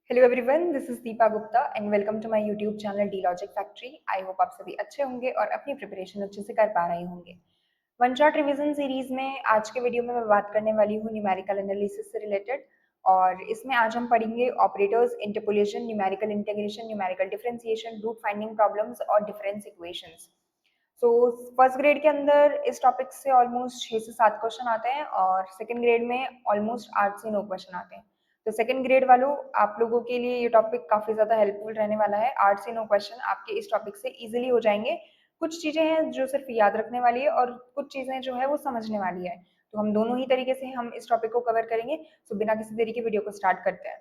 Hello everyone, this is Deepa Gupta and welcome to my YouTube channel the logic factory. I hope आप सभी अच्छे होंगे और अपनी प्रिपरेशन अच्छे से कर पा रहे होंगे। वन शॉट रिवीजन सीरीज में आज के वीडियो में मैं बात करने वाली हूँ न्यूमेरिकल एनालिसिस से रिलेटेड। और इसमें आज हम पढ़ेंगे operators, interpolation, numerical integration, numerical differentiation, root finding problems और difference equations. So first grade के अंदर इस टॉपिक से ऑलमोस्ट 6 से 7 क्वेश्चन आते हैं और सेकंड ग्रेड में ऑलमोस्ट 8 से 9 क्वेश्चन आते हैं। तो सेकंड ग्रेड वालों, आप लोगों के लिए ये टॉपिक काफी ज्यादा हेल्पफुल रहने वाला है। 8 से 9 क्वेश्चन आपके इस टॉपिक से इजीली हो जाएंगे। कुछ चीजें हैं जो सिर्फ याद रखने वाली है और कुछ चीजें जो है वो समझने वाली है। तो हम दोनों ही तरीके से हम इस टॉपिक को कवर करेंगे। तो बिना किसी देरी के वीडियो को स्टार्ट करते हैं।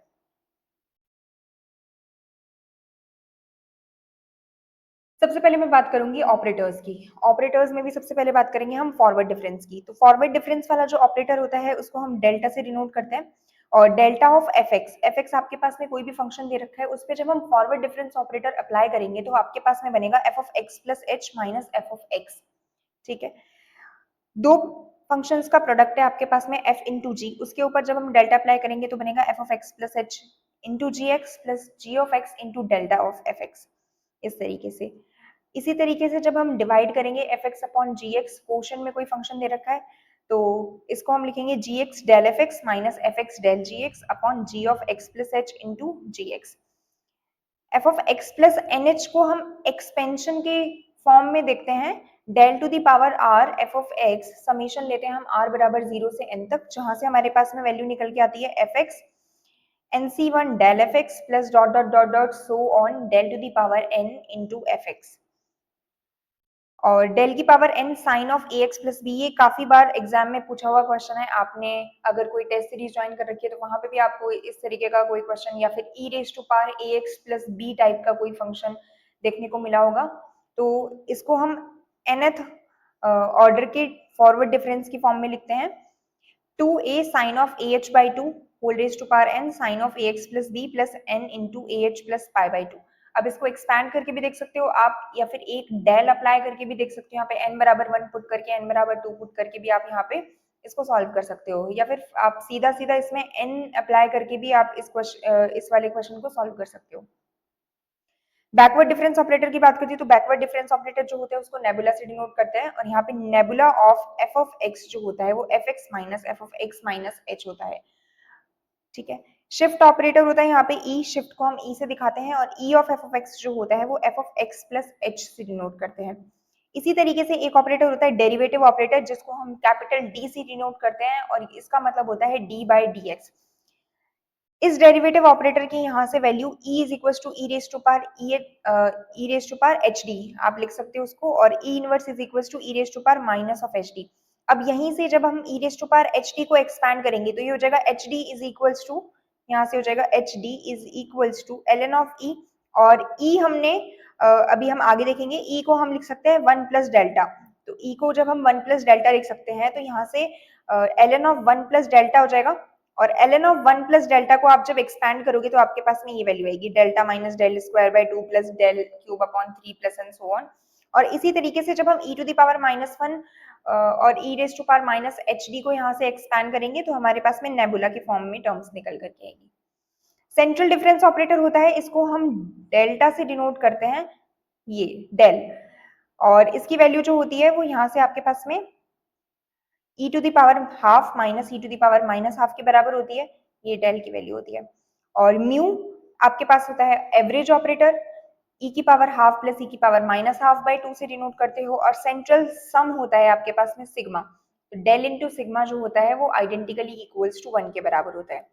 सबसे पहले मैं बात करूंगी ऑपरेटर्स की। ऑपरेटर्स में भी सबसे पहले बात करेंगे हम फॉरवर्ड डिफरेंस की। तो फॉरवर्ड डिफरेंस वाला जो ऑपरेटर होता है उसको हम डेल्टा से डिनोट करते हैं। और डेल्टा ऑफ एफ एक्स आपके पास में कोई भी फंक्शन दे रखा है उस पर जब हम फॉरवर्ड डिफरेंस ऑपरेटर अप्लाई करेंगे तो आपके पास में बनेगा f of x plus h minus f of x. ठीक है, दो फंक्शंस का प्रोडक्ट है आपके पास में एफ इंटू जी, उसके ऊपर जब हम डेल्टा अप्लाई करेंगे तो बनेगा f of x plus H into ji x plus g of x into delta of f x. इस तरीके से, इसी तरीके से जब हम डिवाइड करेंगे एफ एक्स अपॉन जी एक्स, क्वोशन में कोई फंक्शन दे रखा है तो इसको हम लिखेंगे G X del F X minus F X del G X upon ji of x plus H into ji X. F of x plus N H को हम एक्सपेंशन के फॉर्म में देखते हैं। Del to the power R F of X, summation लेते हैं हम are बराबर 0 से n तक, जहां से हमारे पास में वैल्यू निकल के आती है f x n c one del F x plus dot dot dot dot so on del to the power n into f x. और डेल की power n sine of a x plus b, ये काफी बार exam में पूछा हुआ question है। आपने अगर कोई टेस्ट सीरीज ज्वाइन कर रखी है तो वहां पे भी आपको इस तरीके का कोई क्वेश्चन या फिर E raise to power A x plus B type का कोई फंक्शन देखने को मिला होगा। तो इसको हम nth ऑर्डर के फॉरवर्ड डिफरेंस की फॉर्म में लिखते हैं। 2a sine of a h by two whole raise to power n sine of a x plus b plus n into a h plus pi by two. अब इसको expand करके भी देख सकते हो आप, या फिर एक डेल अप्लाई करके भी देख सकते हो। यहाँ पे n बराबर 1 पुट करके, n बराबर 2 पुट करके भी आप यहाँ पे इसको सॉल्व कर सकते हो, या फिर आप सीधा सीधा इसमें n अप्लाई करके भी आप इस वाले क्वेश्चन को सॉल्व कर सकते हो। बैकवर्ड डिफरेंस ऑपरेटर की बात करती है तो बैकवर्ड डिफरेंस ऑपरेटर जो होता है उसको नेबुला से डिनोट करते हैं। और यहाँ पे nebula of f of x जो होता है वो F X minus f of x minus H होता है। ठीक है, शिफ्ट ऑपरेटर होता है यहाँ पे ई, शिफ्ट को हम ई से दिखाते हैं, और ई ऑफ एक्स जो होता है वो f of x plus H से डिनोट करते हैं। इसी तरीके से एक ऑपरेटर होता है डेरिवेटिव ऑपरेटर, जिसको हम कैपिटल डी से डिनोट करते हैं, और इसका मतलब होता है डी बाई डी एक्स। इस डेरिवेटिव ऑपरेटर की यहाँ से value e is equal to E raise to power E raise to power H D आप लिख सकते हो उसको, और E inverse is equal to E raise to power minus of H D. अब यहीं से जब हम E raise to power H D को एक्सपैंड करेंगे तो ये हो जाएगा H D is equal to, यहाँ से हो जाएगा H D is equal to L N of E. और ई हमने अभी हम आगे देखेंगे, ई को हम लिख सकते हैं 1 प्लस डेल्टा। तो ई को जब हम 1 प्लस डेल्टा लिख सकते हैं तो यहाँ से l N of 1 plus delta हो जाएगा। और ln ऑफ 1 प्लस डेल्टा को आप जब एक्सपैंड करोगे तो आपके पास में ये वैल्यू आएगी delta minus del square by 2 plus del cube upon 3 plus and so on. और इसी तरीके से जब हम e to the power minus one और e raise to power minus h D को यहाँ से एक्सपैंड करेंगे तो हमारे पास में नेबुला की फॉर्म में टर्म्स निकल करके आएगी। सेंट्रल डिफरेंस ऑपरेटर होता है, इसको हम डेल्टा से डिनोट करते हैं, ये डेल। और इसकी वैल्यू जो होती है वो यहाँ से आपके पास में e to the power half minus e to the power minus half के बराबर होती है, ये डेल की वैल्यू होती है। और म्यू आपके पास होता है एवरेज ऑपरेटर, e की पावर हाफ प्लस e की पावर माइनस हाफ बाई 2 से डिनोट करते हो। और सेंट्रल सम होता है आपके पास में सिग्मा, तो डेल इंटू सिग्मा जो होता है वो आइडेंटिकली इक्वल्स टू 1 के बराबर होता है।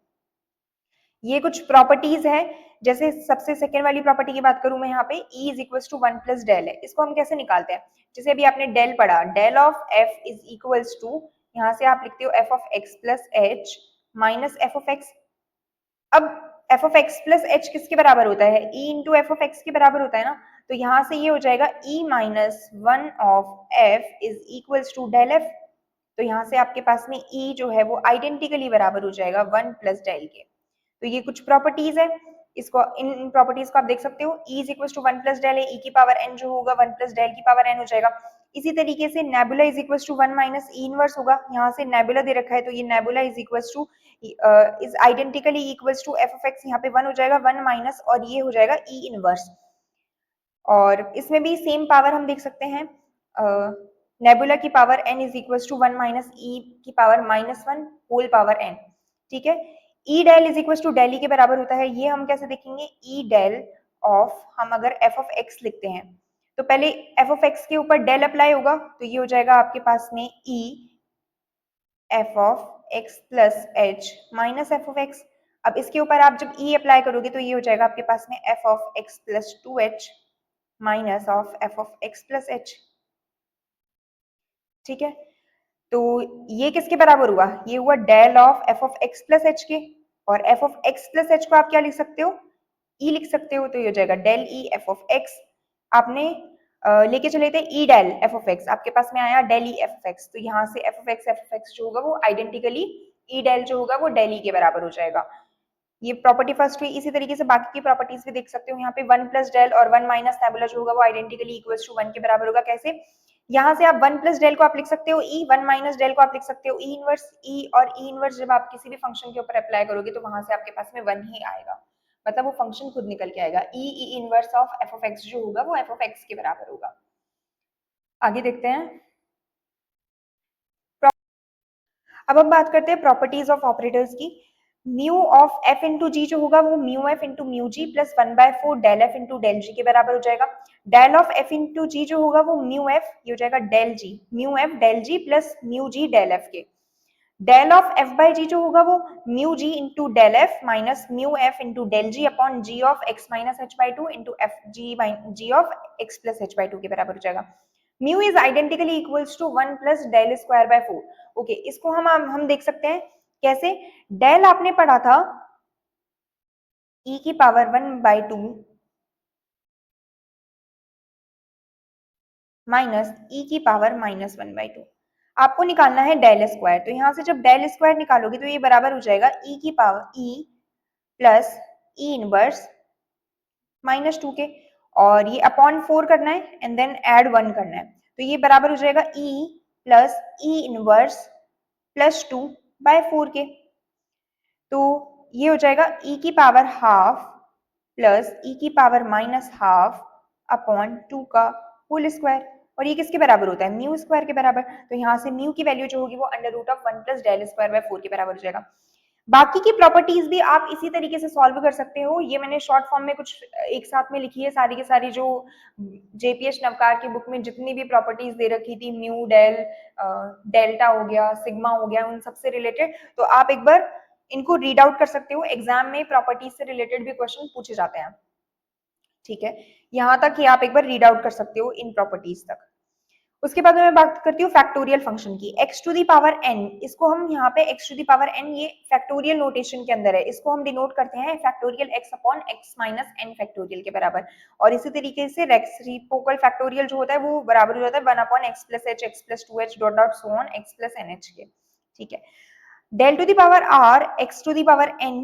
ये कुछ प्रॉपर्टीज है, जैसे सबसे सेकेंड वाली प्रॉपर्टी की बात करूं मैं यहाँ पे e is equal to 1 plus del है, इसको हम कैसे निकालते हैं? जैसे अभी आपने डेल पढ़ा, del of f is equals to, यहाँ से आप लिखते हो f of x plus h minus f of x. अब f of x plus h किसके बराबर होता है? e into f of x के बराबर होता है ना। तो यहाँ से ये हो जाएगा e minus one of f is equals to del f। तो यहाँ से आपके पास में e जो है वो आइडेंटिकली बराबर हो जाएगा 1 प्लस डेल के। तो ये कुछ प्रॉपर्टीज है, इसको इन प्रॉपर्टीज को आप देख सकते हो। e is equal to 1 plus del है, e की पावर n जो होगा 1 प्लस डेल की पावर n हो जाएगा। इसी तरीके से nabla is equal to 1 minus e inverse होगा, यहाँ से नेबुला दे रखा है तो ये nabla is equal to is identically equal to f of x, यहाँ पे 1 हो जाएगा 1 माइनस और ये हो जाएगा ई इनवर्स। और इसमें भी सेम पावर हम देख सकते हैं, नेबुला की power n is equal to 1 minus E की पावर -1 होल पावर n। ठीक है, E del is equal to del E के बराबर होता है, ये हम कैसे देखेंगे, ई डेल ऑफ, हम अगर f ऑफ x लिखते हैं तो पहले f ऑफ x के ऊपर डेल अप्लाई होगा तो ये हो जाएगा आपके पास में e f of x plus h minus f of x। अब इसके ऊपर आप जब e अप्लाई करोगे तो ये हो जाएगा आपके पास में f of x plus 2h minus of f of x plus h। ठीक है, तो ये किसके बराबर हुआ, ये हुआ del of f of x plus h के, और f of x plus h को आप क्या लिख सकते हो, e लिख सकते हो, तो ये हो जाएगा del e f of x। आपने लेके चले थे e del f of x, आपके पास में आया del e f of x, तो यहाँ से एफ ऑफ एक्स जो होगा वो आइडेंटिकली ई डेल जो होगा वो डेल ई के बराबर हो जाएगा। ये प्रॉपर्टी फर्स्ट हुई। इसी तरीके से बाकी की प्रॉपर्टीज भी देख सकते हो, यहाँ पे 1 प्लस डेल और 1 माइनस नेबुला जो होगा वो आइडेंटिकली इक्वल टू 1 के बराबर होगा। कैसे, यहाँ से आप 1 प्लस डेल को आप लिख सकते हो ई, 1 माइनस डेल को आप लिख सकते हो ई इनवर्स ई, और ई इनवर्स जब आप किसी भी फंक्शन के ऊपर अप्लाई करोगे तो वहां से आपके पास में 1 ही आएगा, मतलब वो फंक्शन खुद निकल के आएगा। ई inverse of f of x जो होगा वो एफ ऑफ एक्स के बराबर होगा। आगे देखते हैं, अब हम बात करते हैं प्रॉपर्टीज ऑफ ऑपरेटर्स की। Mu of F into G जो होगा वो mu F into mu G plus 1/4 del F into del G के बराबर हो जाएगा। Del of F into G जो होगा वो म्यू एफ, ये हो जाएगा del G, mu F del G plus mu G del F के। Del of F by G जो होगा वो mu G into del F minus mu F into del g upon ji of x minus h by two into f g of x plus h by two के बराबर हो जाएगा। Mu is identically equals to 1 plus del square by 4। Okay, इसको हम देख सकते हैं कैसे, डेल आपने पढ़ा था e की पावर 1/2 माइनस e की पावर -1/2, आपको निकालना है डेल स्क्वायर, तो यहां से जब डेल स्क्वायर निकालोगे तो ये बराबर हो जाएगा e की पावर e प्लस ई इनवर्स -2 के, और ये अपॉन 4 करना है एंड देन ऐड 1 करना है, तो ये बराबर हो जाएगा e प्लस ई इनवर्स प्लस 2/4 के। तो ये हो जाएगा e की पावर हाफ प्लस e की पावर -हाफ अपॉन 2 का होल स्क्वायर, और ये किसके बराबर होता है, म्यू स्क्वायर के बराबर। तो यहाँ से म्यू की वैल्यू जो होगी वो under root of 1 plus del square by 4 के बराबर हो जाएगा। बाकी की प्रॉपर्टीज भी आप इसी तरीके से सॉल्व कर सकते हो, ये मैंने शॉर्ट फॉर्म में कुछ एक साथ में लिखी है सारी की सारी, जो जेपीएच नवकार की बुक में जितनी भी प्रॉपर्टीज दे रखी थी, म्यू डेल डेल्टा हो गया, सिग्मा हो गया, उन सबसे रिलेटेड, तो आप एक बार इनको रीड आउट कर सकते हो, एग्जाम में प्रॉपर्टीज से रिलेटेड भी क्वेश्चन पूछे जाते हैं। ठीक है, यहाँ तक कि आप एक बार रीड आउट कर सकते हो इन प्रॉपर्टीज तक। उसके बाद मैं बात करती हूँ फैक्टोरियल फंक्शन की, x to the power n, इसको हम यहाँ पे x to the power n, ये फैक्टोरियल नोटेशन के अंदर है, इसको हम डिनोट करते हैं factorial x upon x minus n factorial के बराबर। और इसी तरीके से रेसिप्रोकल फैक्टोरियल जो होता है वो बराबर हो जाता है 1 upon x plus h, x plus 2h dot dot so on x plus nh के। ठीक है, del to the power r x to the power n,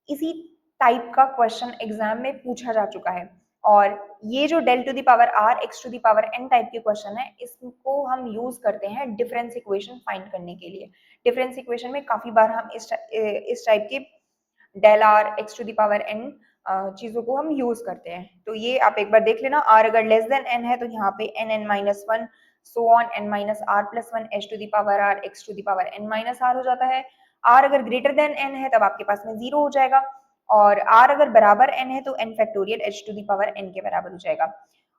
इसी टाइप का क्वेश्चन एग्जाम में पूछा जा चुका है, और ये जो del to the power r x to the power n type के क्वेश्चन है, इसको हम यूज करते हैं डिफरेंस इक्वेशन फाइंड करने के लिए। डिफरेंस इक्वेशन में काफी बार हम इस टाइप के del r x to the power n चीजों को हम यूज करते हैं। तो ये आप एक बार देख लेना, आर अगर लेस देन एन है तो यहाँ पे n n minus one so on n minus r plus one h to the power r x to the power n minus r हो जाता है। आर अगर ग्रेटर देन एन है तब आपके पास में 0 हो जाएगा, और r अगर बराबर n है तो n factorial h to the power n के बराबर हो जाएगा।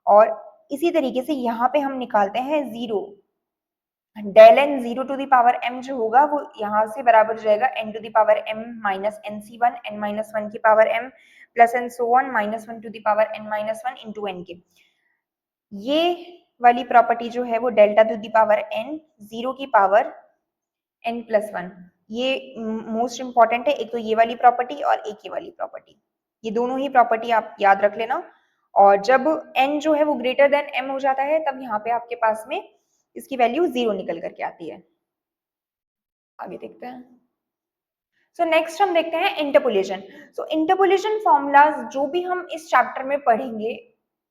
और इसी तरीके से यहाँ पे हम निकालते हैं 0, del n 0 to the power m जो होगा वो यहाँ से बराबर हो जाएगा n to the power m minus nc1 n minus 1 की power m plus n so one minus 1 to the power n minus 1 into n के। ये वाली प्रॉपर्टी जो है वो delta to the power n 0 की पावर n प्लस 1, ये most important है। एक तो ये वाली प्रॉपर्टी और एक ये वाली प्रॉपर्टी, ये दोनों ही प्रॉपर्टी आप याद रख लेना। और जब n जो है वो ग्रेटर देन m हो जाता है तब यहाँ पे आपके पास में इसकी वैल्यू 0 निकल करके आती है। आगे देखते हैं। सो नेक्स्ट हम देखते हैं इंटरपोलेशन। सो इंटरपोलेशन फॉर्मूलाज जो भी हम इस चैप्टर में पढ़ेंगे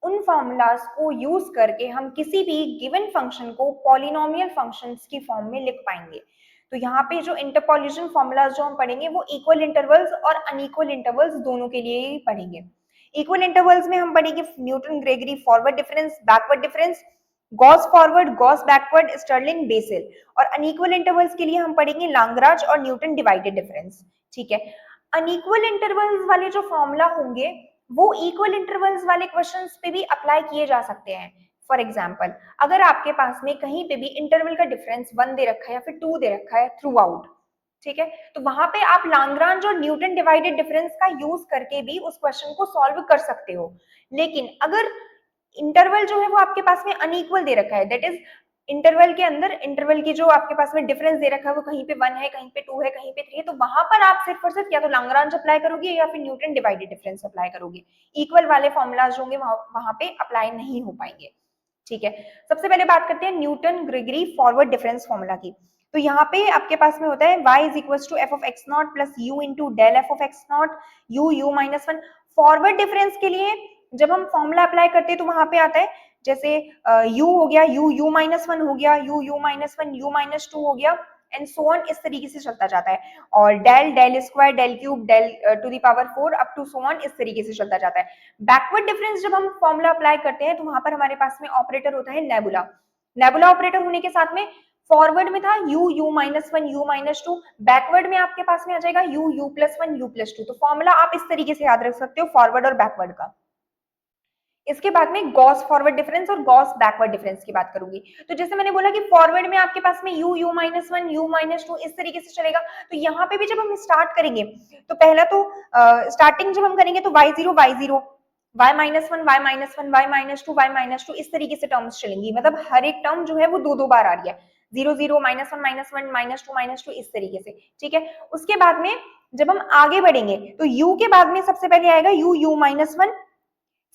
उन फॉर्मूलाज को यूज करके हम किसी भी गिवन फंक्शन को पॉलिनोमियल फंक्शंस की फॉर्म में लिख पाएंगे। तो यहाँ पे जो इंटरपोलेशन फॉर्मूलाज जो हम पढ़ेंगे वो इक्वल इंटरवल्स और अनइक्वल इंटरवल्स दोनों के लिए ही पढ़ेंगे। इक्वल इंटरवल्स में हम पढ़ेंगे Newton Gregory forward difference, backward difference, Gauss forward, Gauss backward, Stirling, Bessel. और अनइक्वल इंटरवल्स के लिए हम पढ़ेंगे लाग्रांज और न्यूटन डिवाइडेड डिफरेंस। ठीक है, अनइक्वल इंटरवल्स वाले जो फॉर्मूला होंगे वो इक्वल इंटरवल्स वाले क्वेश्चंस पे भी अप्लाई किए जा सकते हैं। फॉर एग्जाम्पल, अगर आपके पास में कहीं पे भी इंटरवल का डिफरेंस 1 दे रखा है या फिर 2 दे रखा है थ्रू आउट, ठीक है, तो वहां पे आप लाग्रांज और न्यूटन डिवाइडेड डिफरेंस का यूज करके भी उस क्वेश्चन को सॉल्व कर सकते हो। लेकिन अगर इंटरवल जो है वो आपके पास में अनइक्वल दे रखा है, दैट इज इंटरवल के अंदर इंटरवल की जो आपके पास में डिफरेंस दे रखा है वो कहीं पे 1 है, कहीं पे 2 है, कहीं पे 3 है, तो वहां पर आप सिर्फ और सिर्फ या तो लाग्रांज अप्लाई करोगे या फिर न्यूटन डिवाइडेड डिफरेंस अप्लाई करोगे। इक्वल वाले फॉर्मूलाज होंगे वहां पे अप्लाई नहीं हो पाएंगे। ठीक है, सबसे पहले बात करते हैं Newton Gregory forward difference formula की। तो यहाँ पे आपके पास में होता है y is equal to f of x not plus u into del f of x not u minus 1। Forward difference के लिए जब हम फॉर्मूला अप्लाई करते हैं तो वहां पे आता है जैसे u हो गया, यू माइनस 1 हो गया, यू माइनस 1, यू माइनस 2 हो गया, एंड सो ऑन, इस तरीके से चलता जाता है। और del square, del cube, del to the power 4 up to so on, इस तरीके से चलता जाता है। बैकवर्ड डिफरेंस जब हम फॉर्मूला अप्लाई करते हैं तो वहां पर हमारे पास में ऑपरेटर होता है नेबुला। नेबुला ऑपरेटर होने के साथ में फॉरवर्ड में था you minus 1, you minus 2, backward में आपके पास में आ जाएगा यू प्लस 1, यू प्लस 2। तो फॉर्मूला आप इस तरीके से याद रख सकते हो फॉरवर्ड और बैकवर्ड का। इसके बाद में गॉस फॉरवर्ड डिफरेंस और गॉस बैकवर्ड डिफरेंस की बात करूंगी। तो जैसे मैंने बोला कि फॉरवर्ड में आपके पास में यू माइनस 1, यू माइनस 2, इस तरीके से चलेगा। तो यहाँ पे भी जब हम स्टार्ट करेंगे तो पहला तो स्टार्टिंग जब हम करेंगे तो y0 y0, y minus 1, y minus 1, y minus 2, y minus 2, इस तरीके से टर्म्स चलेंगी। मतलब हर एक टर्म जो है वो दो बार आ रही है, 0 0 माइनस 1 माइनस 1 माइनस 2 इस तरीके से। ठीक है, उसके बाद में जब हम आगे बढ़ेंगे तो u के बाद में सबसे पहले आएगा यू माइनस 1,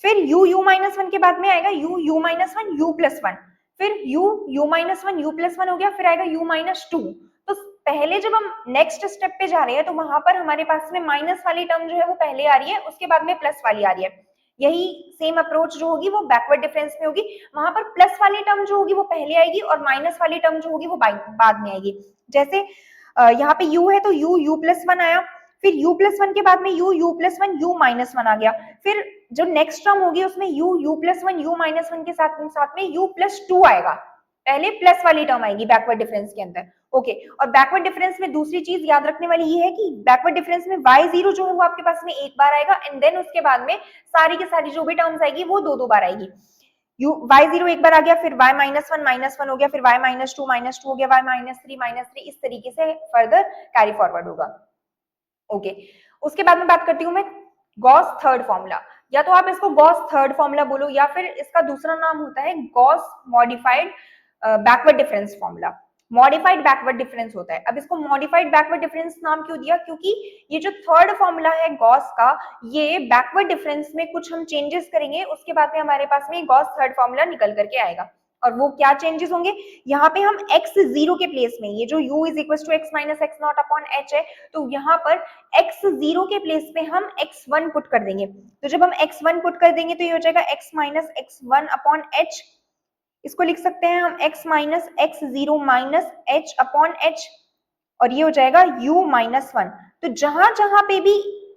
फिर यू माइनस 1 के बाद में आएगा यू माइनस 1, यू प्लस 1, फिर यू माइनस 1, यू प्लस 1 हो गया, फिर आएगा यू माइनस 2। तो पहले जब हम नेक्स्ट स्टेप पे जा रहे हैं तो वहां पर हमारे पास में माइनस वाली टर्म जो है वो पहले आ रही है, उसके बाद में प्लस वाली आ रही है। यही सेम अप्रोच जो होगी वो बैकवर्ड डिफरेंस में होगी। वहां पर प्लस वाली टर्म जो होगी वो पहले आएगी और माइनस वाली टर्म जो होगी वो बाद में आएगी। जैसे यहाँ पे u है तो यू प्लस 1 आया, फिर u प्लस 1 के बाद में यू प्लस 1, यू माइनस 1 आ गया, फिर जो नेक्स्ट टर्म होगी उसमें यू प्लस 1, यू माइनस 1 के साथ में यू प्लस 2 आएगा। पहले प्लस वाली टर्म आएगी बैकवर्ड डिफरेंस के अंदर। ओके, और बैकवर्ड डिफरेंस में दूसरी चीज याद रखने वाली ये है कि बैकवर्ड डिफरेंस में y0 जो है वो आपके पास में एक बार आएगा, एंड देन उसके बाद में सारी की सारी जो भी टर्म्स आएगी वो दो बार आएगी। y0 एक बार आ गया, फिर y माइनस 1 हो गया, फिर y माइनस 2 हो गया, y माइनस 3, इस तरीके से फर्दर कैरी फॉरवर्ड होगा। ओके, उसके बाद में बात करती हूँ मैं गॉस थर्ड फॉर्मूला, या तो आप इसको गॉस थर्ड फॉर्मूला बोलो या फिर इसका दूसरा नाम होता है Gauss modified backward difference formula. Modified backward difference होता है। अब इसको मॉडिफाइड बैकवर्ड डिफरेंस नाम क्यों दिया? क्योंकि ये जो थर्ड फॉर्मूला है गॉस का, ये बैकवर्ड डिफरेंस में कुछ हम चेंजेस करेंगे, उसके बाद में हमारे पास में गॉस थर्ड फॉर्मूला निकल करके आएगा। और वो क्या चेंजेस होंगे? यहाँ पे हम x0 के प्लेस में, ये जो u is equal to x minus x not upon h है, तो यहाँ पर x0 के प्लेस पे हम x1 पुट कर देंगे। तो जब हम x1 पुट कर देंगे तो ये हो जाएगा x minus x1 upon h। इसको लिख सकते हैं हम x minus x0 minus h upon h, और ये हो जाएगा u माइनस 1। तो जहां जहां पे भी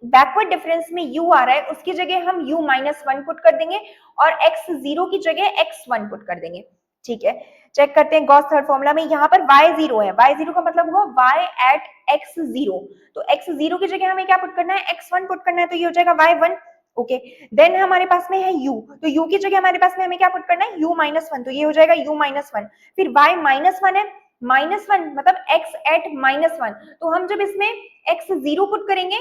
बैकवर्ड डिफरेंस में u आ रहा है उसकी जगह हम u माइनस 1 पुट कर देंगे और x0 की जगह x1 पुट कर देंगे। ठीक है, चेक करते हैं गॉस थर्ड फॉर्मूला में। यहाँ पर y0 है, y0 का मतलब हुआ y एट x0, तो x0 की जगह हमें क्या पुट करना है? x1 पुट करना है, तो ये हो जाएगा y1। ओके, देन हमारे पास में है u, तो u की जगह हमारे पास में हमें क्या पुट करना है? u माइनस 1, तो ये हो जाएगा u माइनस 1। फिर y माइनस 1 है, माइनस 1 मतलब x एट माइनस 1, तो हम जब इसमें x0 पुट करेंगे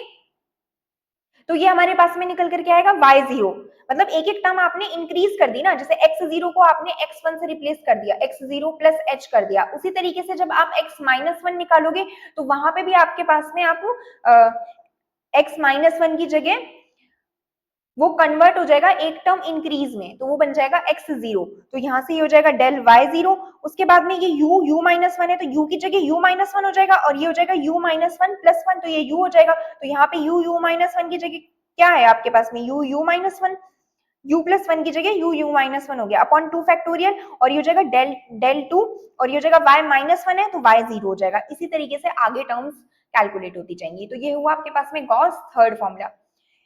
तो ये हमारे पास में निकल करके आएगा y0। मतलब एक एक टर्म आपने इंक्रीज कर दी ना, जैसे x0 को आपने x1 से रिप्लेस कर दिया, x0 प्लस h कर दिया, उसी तरीके से जब आप x माइनस 1 निकालोगे तो वहां पे भी आपके पास में आपको x माइनस 1 की जगह वो कन्वर्ट हो जाएगा एक टर्म इंक्रीज में, तो वो बन जाएगा x0। तो यहाँ से ये हो जाएगा डेल y0। उसके बाद में ये u माइनस 1 है, तो u की जगह u माइनस 1 हो जाएगा, और ये हो जाएगा u माइनस 1 प्लस 1, तो ये u हो जाएगा। तो यहाँ पे u माइनस 1 की जगह क्या है आपके पास में? u minus 1। u plus one की जगह u माइनस वन हो गया अपॉन 2 फैक्टोरियल, और ये हो जाएगा डेल 2, और ये हो जाएगा y माइनस वन है तो y 0 हो जाएगा। इसी तरीके से आगे टर्म्स कैलकुलेट होती जाएंगी। तो ये हुआ आपके पास में Gauss third formula.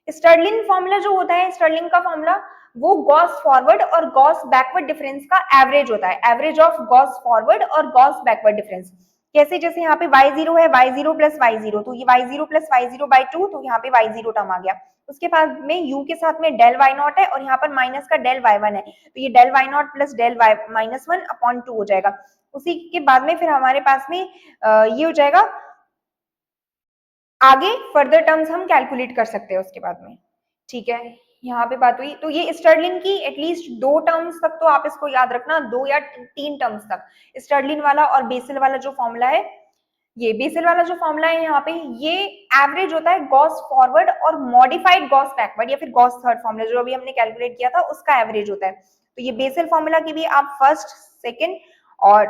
Stirling formula जो होता है, स्टर्लिंग का फॉर्मूला वो गॉस फॉरवर्ड और गॉस बैकवर्ड डिफरेंस का एवरेज होता है, एवरेज ऑफ गॉस फॉरवर्ड और गॉस बैकवर्ड डिफरेंस। कैसे, जैसे यहाँ पे y0 है, y0 प्लस y0, तो ये y0 प्लस y0 बाई 2, तो यहाँ पे y0 टर्म आ गया। उसके बाद में u के साथ में डेल y नॉट है और यहाँ पर माइनस का डेल y1 है, तो ये del y not plus del y minus one upon 2 हो जाएगा। उसी के बाद में फिर हमारे पास में ये हो जाएगा, आगे फर्दर टर्म्स हम कैलकुलेट कर सकते हैं उसके बाद में। ठीक है, यहाँ पे बात हुई। तो ये स्टर्लिन की एटलीस्ट 2 टर्म्स तक तो आप इसको याद रखना, 2 या 3 टर्म्स तक, स्टर्लिन वाला और बेसिल वाला जो फॉर्मूला है, ये बेसिल वाला जो फॉर्मूला है यहाँ पे, ये एवरेज होता है गॉस फॉरवर्ड और मॉडिफाइड गॉस बैकवर्ड या फिर गॉस थर्ड फॉर्मूला जो अभी हमने कैलकुलेट किया था उसका एवरेज होता है। तो ये बेसिल फॉर्मूला की भी आप फर्स्ट, सेकेंड और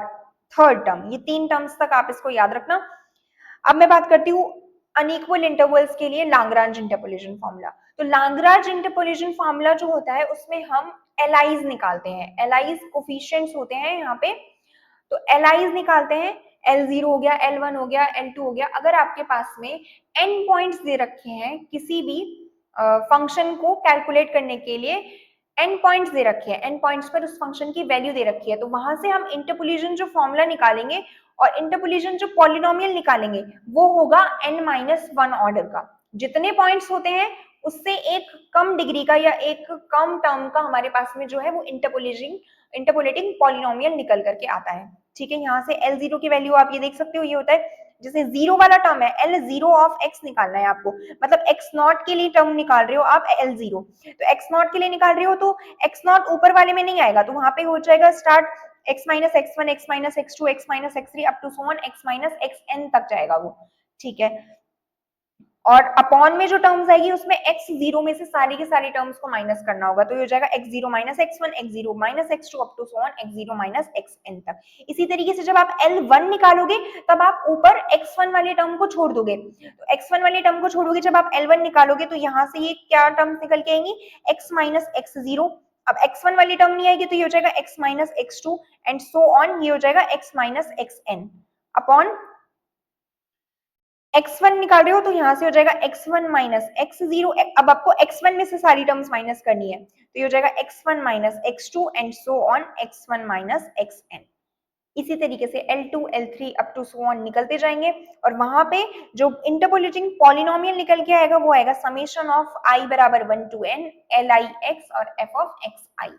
थर्ड टर्म, ये 3 टर्म्स तक आप इसको याद रखना। अब मैं बात करती हूँ अनइक्वल इंटरवल्स के लिए लाग्रांज इंटरपोलेशन फॉर्मूला। तो लाग्रांज इंटरपोलेशन फॉर्मूला जो होता है उसमें हम एलाइज निकालते हैं, एलाइज कोफिशिएंट्स होते हैं यहाँ पे, तो एलाइज निकालते हैं। L0 हो गया, L1 हो गया, L2 हो गया। अगर आपके पास में n पॉइंट्स दे रखे हैं किसी भी फंक्शन को कैलकुलेट करने के लिए, n पॉइंट्स दे रखे हैं, n पॉइंट्स पर उस फंक्शन की वैल्यू दे रखी है, तो वहां से हम इंटरपोलेशन जो फॉर्मूला निकालेंगे और इंटरपोलेशन जो पॉलिनोमियल निकालेंगे वो होगा n माइनस वन ऑर्डर का। जितने पॉइंट्स होते हैं उससे एक कम डिग्री का या एक कम टर्म का हमारे पास में जो है वो इंटरपोलेटिंग पॉलिनोमियल निकल करके आता है। ठीक है, यहाँ से L0 की वैल्यू आप ये देख सकते हो, ये होता है जैसे जीरो वाला टर्म है L0 ऑफ x निकालना है आपको, मतलब x नॉट के लिए टर्म निकाल रहे हो आप L0, तो x नॉट के लिए निकाल रहे हो तो x नॉट ऊपर वाले में नहीं आएगा, तो वहां पे हो जाएगा start x minus x1, x minus x2, x minus x3 up to so on x minus xn तक जाएगा वो। ठीक है, और अपॉन में जो टर्म्स आएगी उसमें x0 में से सारी के सारी टर्म्स को माइनस करना होगा, तो ये हो जाएगा x0 minus x1, x0 minus x2 up to so on x0 minus xn तक। इसी तरीके से जब आप L1 निकालोगे तब आप ऊपर x1 वाले टर्म को छोड़ दोगे, तो x1 वाले टर्म को छोड़ोगे जब आप L1 निकालोगे तो यहाँ से ये क्या टर्म्स निकल के आएंगी, x माइनस x0। अब x1 वाली टर्म नहीं आएगी तो ये हो जाएगा x minus x2 and so on, ये हो जाएगा x minus xn upon x1 निकाल रहे हो तो यहाँ से हो जाएगा x1 माइनस x0। अब आपको x1 में से सारी टर्म्स माइनस करनी है, तो ये हो जाएगा x1 minus x2 and so on x1 minus xn। इसी तरीके से L2, L3 up to so on निकलते जाएंगे, और वहां पे जो इंटरपोलेटिंग पॉलिनोमियल निकल के आएगा वो आएगा समेशन ऑफ i बराबर 1 टू n Lix और f ऑफ xi।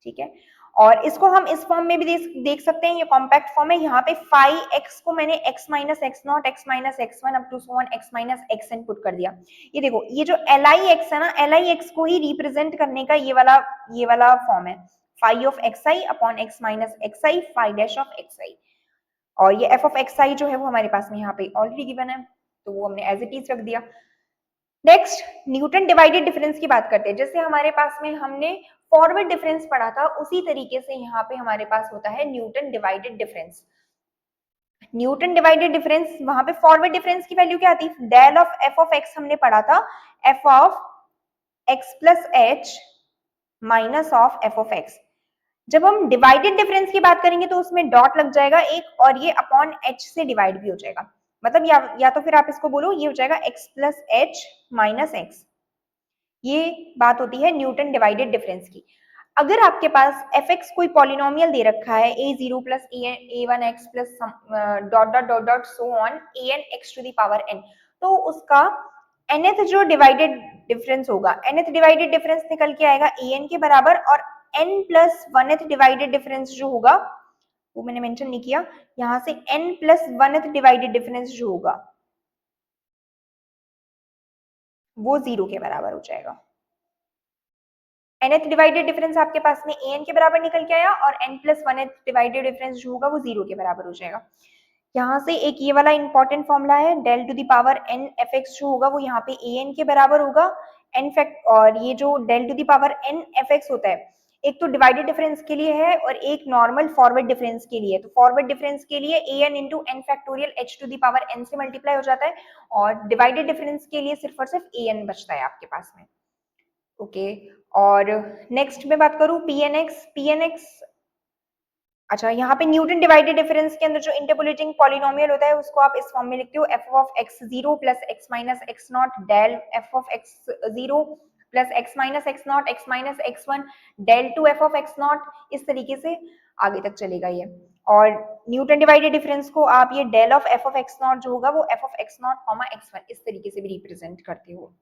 ठीक है, और इसको हम इस फॉर्म में भी देख सकते हैं, ये कॉम्पैक्ट फॉर्म है। यहाँ पे फाई x को मैंने x minus x not, x minus x1 up to so on x minus xn put कर दिया। ये देखो, ये जो Lix है ना, Lix को ही रिप्रेजेंट करने का ये वाला फॉर्म है, phi of xi upon x minus xi phi dash of xi, और ये f ऑफ xi जो है वो हमारे पास में यहाँ पे ऑलरेडी गिवन है, तो वो हमने एज इट इज रख दिया। नेक्स्ट न्यूटन डिवाइडेड डिफरेंस की बात करते हैं। जैसे हमारे पास में हमने फॉरवर्ड डिफरेंस पढ़ा था, उसी तरीके से यहाँ पे हमारे पास होता है Newton divided difference. Newton divided difference, वहां पे फॉरवर्ड डिफरेंस की वैल्यू क्या आती है, del of f of x हमने पढ़ा था, f of x plus h minus of f of x. जब हम डिवाइडेड डिफरेंस की बात करेंगे तो उसमें डॉट लग जाएगा एक, और ये अपॉन एच से डिवाइड भी हो जाएगा, मतलब या तो फिर आप इसको बोलो ये हो जाएगा X plus h minus x. ये बात होती है न्यूटन डिवाइडेड डिफरेंस की। अगर आपके पास एफ एक्स कोई पॉलिनोमियल दे रखा है a0 plus a one x plus dot dot dot dot so on a n x to the power n, तो उसका nth जो डिवाइडेड डिफरेंस होगा, nth डिवाइडेड डिफरेंस निकल के आएगा an के बराबर, और n plus oneth divided difference जो होगा वो मैंने मेंशन नहीं किया, यहाँ से n plus oneth divided difference जो होगा वो 0 के बराबर हो जाएगा। nth डिवाइडेड डिफरेंस आपके पास में an के बराबर निकल के आया, और n plus one divided difference जो होगा वो 0 के बराबर हो जाएगा। यहाँ से एक ये वाला इंपॉर्टेंट फॉर्मूला है, del to the power n f x जो होगा वो यहाँ पे an के बराबर होगा n फैक्ट, और ये जो del to the power n f x होता है, एक तो डिवाइडेड डिफरेंस के लिए है और एक नॉर्मल फॉरवर्ड डिफरेंस के लिए। तो फॉरवर्ड डिफरेंस के लिए an into n factorial h to the power n से मल्टीप्लाई हो जाता है, और डिवाइडेड डिफरेंस के लिए सिर्फ और सिर्फ an बचता है आपके पास में। ओके। और नेक्स्ट में बात करूं पीएनएक्स। अच्छा, यहाँ पे न्यूटन डिवाइडेड डिफरेंस के अंदर जो इंटरपोलेटिंग पॉलिनोमियल होता है उसको आप इस फॉर्म में लिखते हो f of x zero plus x minus x not del f of x zero plus x minus x one del to f of x not. इस तरीके से आगे तक चलेगा ये। और न्यूटन डिवाइडेड डिफरेंस को आप ये del of f of x not जो होगा वो f of x not comma x one इस तरीके से भी रिप्रेजेंट करते हो।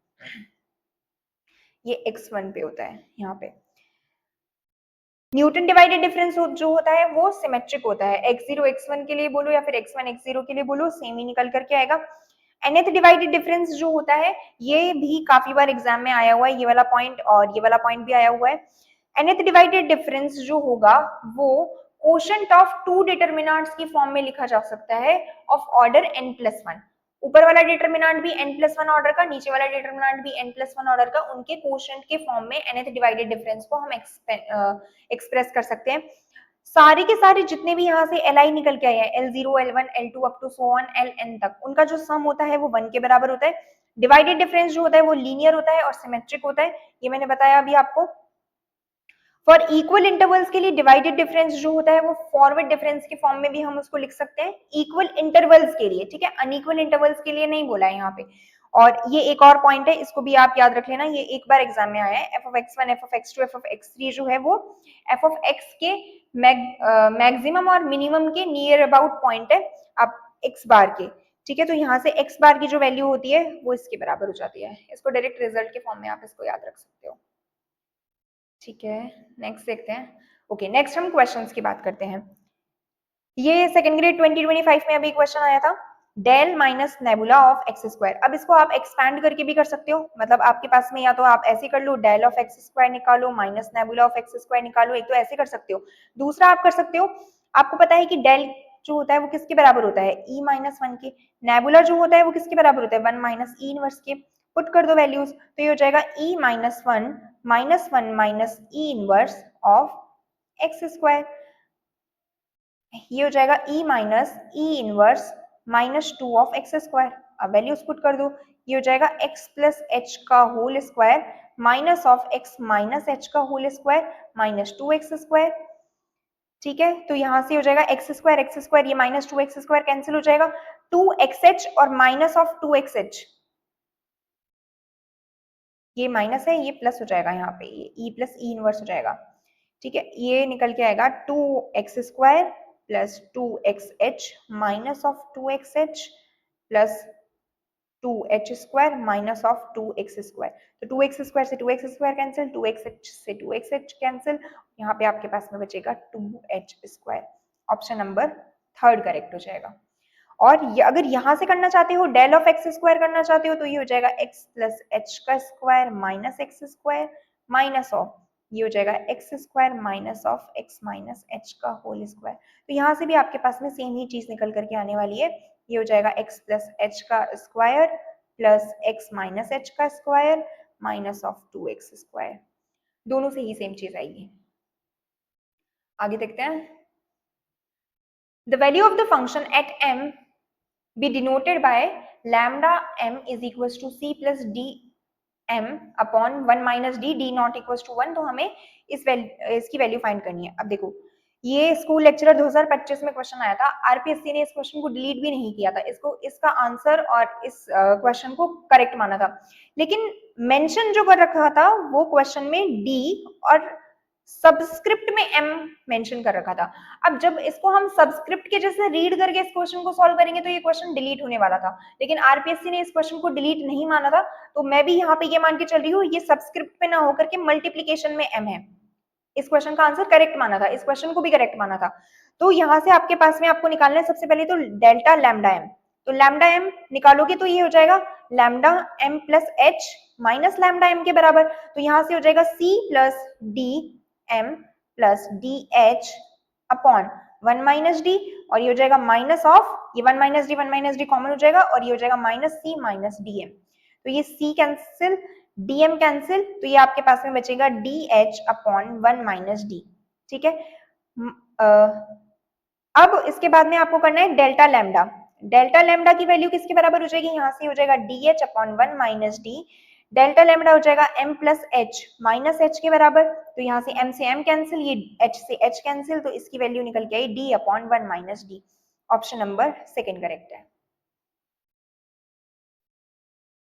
ये एक्स वन पे होता है यहाँ पे। न्यूटन डिवाइडेड डिफरेंस जो होता है वो सिमेट्रिक होता है, x0 x1 के लिए बोलो या फिर x1 x0 के लिए बोलो, सेम ही निकल करके आएगा। nth डिवाइडेड डिफरेंस जो होता है ये भी काफी बार एग्जाम में आया हुआ है, ये वाला पॉइंट और ये वाला पॉइंट भी आया हुआ है। nth डिवाइडेड डिफरेंस जो होगा वो कोशेंट ऑफ टू डिटरमिनेंट्स की फॉर्म में लिखा जा सकता है ऑफ ऑर्डर n+1। ऊपर वाला डिटरमिनेंट भी n+1 ऑर्डर का, नीचे वाला डिटरमिनेंट भी n+1 ऑर्डर का, उनके कोशेंट के फॉर्म में nth डिवाइडेड डिफरेंस को हम एक्सप्रेस कर सकते हैं। सारे के सारे जितने भी यहाँ से Li निकल के आए हैं L0 L1 L2 up to so on Ln तक, उनका जो सम होता है वो 1 के बराबर होता है। डिवाइडेड डिफरेंस जो होता है वो लीनियर होता है और सिमेट्रिक होता है, ये मैंने बताया अभी आपको। फॉर इक्वल इंटरवल्स के लिए डिवाइडेड डिफरेंस जो होता है वो फॉरवर्ड डिफरेंस के फॉर्म में भी हम उसको लिख सकते हैं इक्वल इंटरवल्स के लिए, ठीक है, अनइक्वल इंटरवल्स के लिए नहीं बोला है यहाँ पे। और ये एक और पॉइंट है, इसको भी आप याद रख लेना, ये एक बार एग्जाम में आया है। F of x one f of x two f of x three जो है वो एफ ऑफ एक्स के मैक्सिमम और मिनिमम के नियर अबाउट पॉइंट है आप एक्स बार के, ठीक है। तो यहाँ से एक्स बार की जो वैल्यू होती है वो इसके बराबर हो जाती है। इसको डायरेक्ट रिजल्ट के फॉर्म में आप इसको याद रख सकते हो, ठीक है। नेक्स्ट देखते हैं। ओके, नेक्स्ट हम क्वेश्चंस की बात करते हैं। ये सेकंड ग्रेड 2025 में अभी क्वेश्चन आया था, del minus nebula of x square. अब इसको आप एक्सपैंड करके भी कर सकते हो, मतलब आपके पास में या तो आप ऐसे कर लो डेल ऑफ एक्स स्क्वायर निकालो minus nebula of x square निकालो, एक तो ऐसे कर सकते हो। दूसरा आप कर सकते हो, आपको पता है कि डेल जो होता है वो किसके बराबर होता है e माइनस वन के, नेबुला जो होता है वो किसके बराबर होता है 1 माइनस ई इनवर्स के। पुट कर दो वैल्यूज, तो ये हो जाएगा e minus one minus e inverse of x square. ये हो जाएगा e minus e inverse minus two of x square. अब वैल्यूज पुट कर दो, ये हो जाएगा x प्लस एच का whole square minus of x minus H का whole square minus two x square, ठीक है। तो यहाँ से हो जाएगा एक्स स्क्वायर, ये minus two x square cancel हो जाएगा, टू एक्स एच और minus of two x h, ये माइनस है ये प्लस हो जाएगा, यहाँ पे ये e प्लस ई इनवर्स हो जाएगा, ठीक है। ये निकल के आएगा two x square plus two x h minus of two x h plus two h square minus of two x square. तो टू एक्स स्क्वायर से two x square cancel, two x h से two x h cancel, यहाँ पे आपके पास में बचेगा two h square. Option number third correct हो जाएगा। और अगर यहाँ से करना चाहते हो डेल ऑफ एक्स स्क्वायर करना चाहते हो तो ये हो जाएगा एक्स प्लस एच का square minus x square minus of, ये हो जाएगा x square minus of x minus H का होल स्क्वायर। तो यहाँ से भी आपके पास में सेम ही चीज निकल करके आने वाली है, ये हो जाएगा एक्स प्लस एच का square plus x minus H का square minus of two x square, दोनों से ही सेम चीज आएगी। आगे देखते हैं। The value of the function at m be denoted by lambda m is equals to c plus d m upon 1 minus d not equals to 1। तो हमें इसकी वैल्यू फाइंड करनी है। अब देखो, ये स्कूल लेक्चरर 2025 में क्वेश्चन आया था, आरपीएससी ने इस क्वेश्चन को डिलीट भी नहीं किया था, इसको इसका आंसर और इस क्वेश्चन को करेक्ट माना था, लेकिन मेंशन जो कर रखा था वो क्वेश्चन में डी और सबस्क्रिप्ट में m मेंशन कर रखा था। अब जब इसको हम सबस्क्रिप्ट के जैसे रीड करके इस क्वेश्चन को सॉल्व करेंगे तो ये क्वेश्चन डिलीट होने वाला था, लेकिन आरपीएससी ने इस क्वेश्चन को डिलीट नहीं माना था, तो मैं भी यहाँ पे ये मान के चल रही हूँ ये सबस्क्रिप्ट पे ना होकर के मल्टीप्लीकेशन में m है। इस क्वेश्चन का आंसर करेक्ट माना था, इस क्वेश्चन को भी करेक्ट माना था। तो यहाँ से आपके पास में आपको निकालना है सबसे पहले तो डेल्टा लैम्डा m, तो लैम्डा m निकालोगे तो ये हो जाएगा lambda m plus h minus lambda m के बराबर, तो यहाँ से हो जाएगा c plus D m plus D H upon 1 minus D, और ये हो जाएगा माइनस ऑफ, ये 1 माइनस डी कॉमन हो जाएगा और ये हो जाएगा माइनस सी माइनस डी एम, तो ये c कैंसिल dm कैंसिल, तो ये आपके पास में बचेगा dh अपॉन 1 माइनस डी, ठीक है। अब इसके बाद में आपको करना है डेल्टा लैम्डा। डेल्टा लैम्डा की वैल्यू किसके बराबर हो जाएगी, यहाँ से हो जाएगा dh upon 1 minus D, delta lambda हो जाएगा m plus h minus H के बराबर, तो यहाँ से m कैंसिल, ये h से h कैंसिल, तो इसकी वैल्यू निकल के आई d upon 1 minus D. Option number second correct है।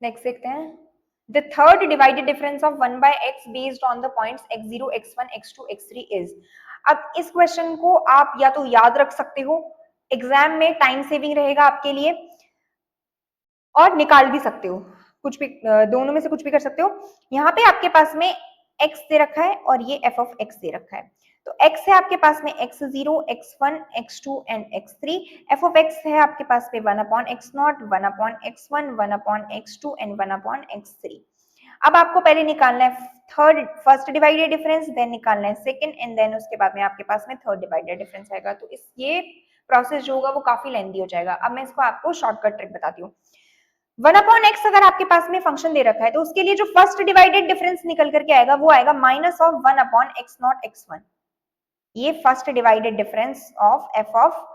नेक्स्ट देखते हैं, the third divided difference of 1 by x based on the points x0 x1 x2 x3 is. अब इस क्वेश्चन को आप या तो याद रख सकते हो, एग्जाम में टाइम सेविंग रहेगा आपके लिए, और निकाल भी सकते हो, कुछ भी दोनों में से कुछ भी कर सकते हो। यहाँ पे आपके पास में x दे रखा है और ये f of x दे रखा है, तो x है आपके पास में x0 x1 x2 and x3, f of x है आपके पास में 1 upon x0 1 upon x1 1 upon x2 and 1 upon x3। अब आपको पहले निकालना है फर्स्ट डिवाइडेड डिफरेंस, देन निकालना है सेकंड, एंड देन उसके बाद में आपके पास में थर्ड डिवाइडेड डिफरेंस आएगा। तो इस ये प्रोसेस जो होगा वो काफी लेंथी हो जाएगा। अब मैं इसको आपको शॉर्टकट ट्रिक बताती हूँ। 1 अपॉन एक्स अगर आपके पास में फंक्शन दे रखा है, तो उसके लिए जो फर्स्ट डिवाइडेड डिफरेंस निकल करके आएगा वो आएगा minus of 1 upon x not x1। ये first divided difference of f of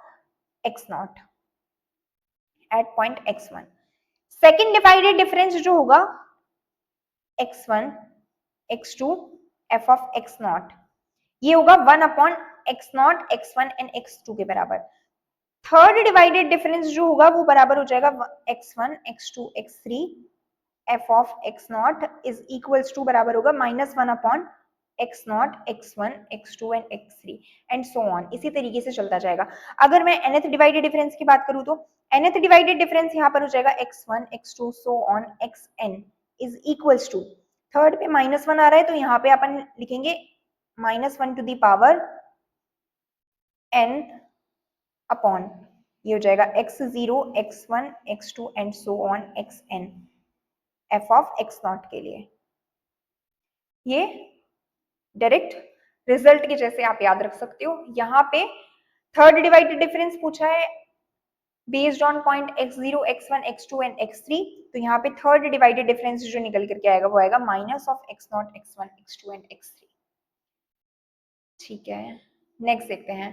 x not at point x1। Second divided difference जो होगा x1 x2 f of x naught, ये होगा 1 upon x not x1 and x2 के बराबर। Third divided difference जो होगा वो बराबर हो जाएगा x1 x2 x3 f of x not is equals to बराबर होगा minus 1 upon x not x1 x2 and x3 and so on, इसी तरीके से चलता जाएगा। अगर मैं nth डिवाइडेड डिफरेंस की बात करूं तो nth डिवाइडेड डिफरेंस यहाँ पर हो जाएगा x1 x2 so on xn is equals to, third पे माइनस 1 आ रहा है तो यहाँ पे अपन लिखेंगे minus 1 to the power n upon, ये हो जाएगा x0 x1 x2 and so on xn f of x not के लिए। ये डायरेक्ट रिजल्ट के जैसे आप याद रख सकते हो। यहाँ पे थर्ड डिवाइडेड डिफरेंस पूछा है based on point x0 x1 x2 and x3, तो यहाँ पे थर्ड डिवाइडेड डिफरेंस जो निकल करके आएगा वो आएगा minus of x0 x1 x2 and x3। ठीक है, नेक्स्ट देखते हैं,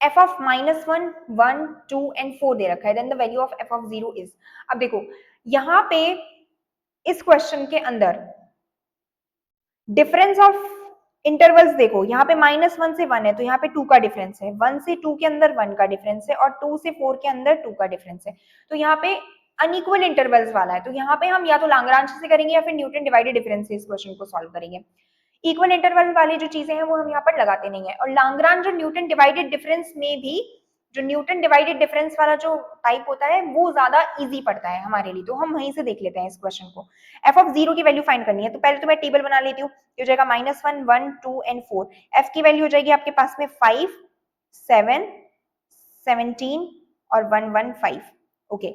f ऑफ माइनस 1 1 2 एंड 4 दे रखा है, then the value of f of 0 is. अब देखो यहाँ पे इस क्वेश्चन के अंदर डिफरेंस ऑफ इंटरवल्स देखो, यहाँ पे माइनस 1 से 1 है तो यहाँ पे 2 का डिफरेंस है, 1 से 2 के अंदर 1 का डिफरेंस है, और 2 से 4 के अंदर 2 का डिफरेंस है, तो यहाँ पे अनइक्वल इंटरवल्स वाला है। तो यहाँ पे हम या तो लाग्रांज से करेंगे या फिर न्यूटन डिवाइडेड डिफरेंस से इस क्वेश्चन को सॉल्व करेंगे। इक्वल इंटरवल वाली जो चीजें हैं वो हम यहाँ पर लगाते नहीं है, और लाग्रांज और न्यूटन डिवाइडेड डिफरेंस में भी जो न्यूटन डिवाइडेड डिफरेंस वाला जो टाइप होता है वो ज्यादा इजी पड़ता है हमारे लिए, तो हम वहीं से देख लेते हैं इस क्वेश्चन को। एफ ऑफ 0 की वैल्यू फाइंड करनी है, तो पहले तो मैं टेबल बना लेती हूँ। ये हो जाएगा माइनस 1 1 2 एंड 4, एफ की वैल्यू हो जाएगी आपके पास में 5 7 17 और 1 1 5। ओके,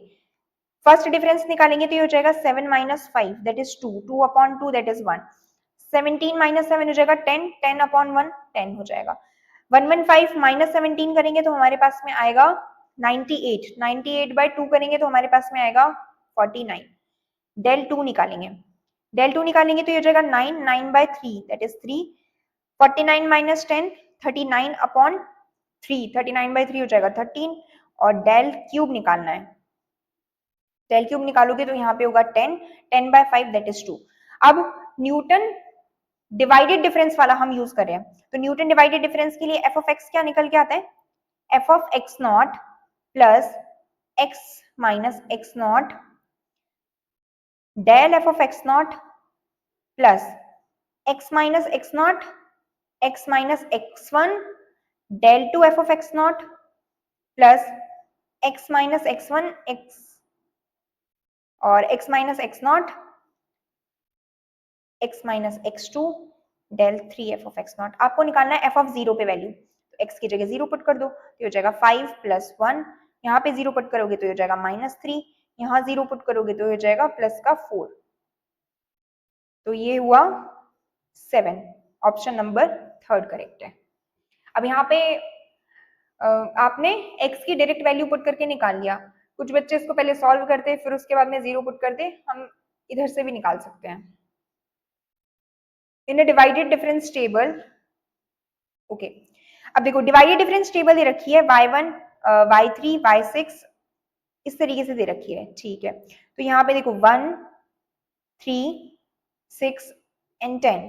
फर्स्ट डिफरेंस निकालेंगे तो ये हो जाएगा 7 minus 5 that is 2, 2 upon 2 that is 1, 17 minus 7 हो जाएगा 10, 10 अपॉन 1 10 हो जाएगा। 115 माइनस 17 करेंगे तो हमारे पास में आएगा 98, 98 बाय 2 करेंगे तो हमारे पास में आएगा 49। डेल 2 निकालेंगे, डेल 2 निकालेंगे तो ये हो जाएगा 9, 9 by 3 that is 3, 49 minus 10 39 upon 3, 39 by 3 हो जाएगा 13, और डेल क्यूब निकालना है, डेल क्यूब निकालोगे तो यहाँ पे होगा 10, 10 बाय 5 दैट इज 2। अब न्यूटन डिवाइडेड डिफरेंस वाला हम यूज कर रहे हैं, तो न्यूटन डिवाइडेड डिफरेंस के लिए एफ ऑफ एक्स क्या निकल के आता है, f of x not plus x minus x not del f of x not plus x minus x naught x minus x one del to f of x not plus x minus x one x और x minus x naught x minus x two del 3 f of x naught. आपको निकालना है f of 0 पे value, तो x की जगह 0 put कर दो तो हो जाएगा 5 प्लस 1, यहाँ पे 0 पुट करोगे तो हो जाएगा माइनस 3, यहाँ 0 पुट करोगे तो हो जाएगा प्लस का 4, तो ये हुआ 7, ऑप्शन नंबर थर्ड करेक्ट है। अब यहाँ पे आपने x की डायरेक्ट वैल्यू पुट करके निकाल लिया, कुछ बच्चे इसको पहले सॉल्व करते फिर उसके बाद में 0 पुट करते, हम इधर से भी निकाल सकते हैं। इन अ डिवाइडेड डिफरेंस टेबल, ओके, अब देखो डिवाइडेड डिफरेंस टेबल दे रखी है y1 y3 y6 इस तरीके से दे रखी है, ठीक है। तो यहाँ पे देखो 1 3, 6 एंड 10।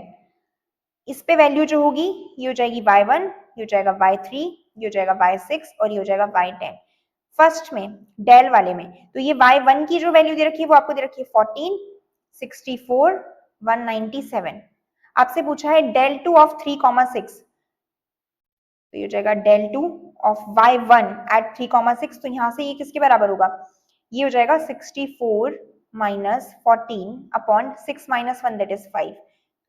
इस पे वैल्यू जो होगी ये हो जाएगी y1, ये हो जाएगा y3, ये हो जाएगा y6 और ये हो जाएगा y10 फर्स्ट में डेल वाले में। तो ये y1 की जो वैल्यू दे रखी है वो आपको दे रखी है 14, 64, 197। आपसे पूछा है डेल टू ऑफ 3,6, तो ये हो जाएगा del two of y1 eight 3,6। तो यहां से ये किसके बराबर होगा, ये हो जाएगा 64 minus 14 upon 6 minus 1 that is 5।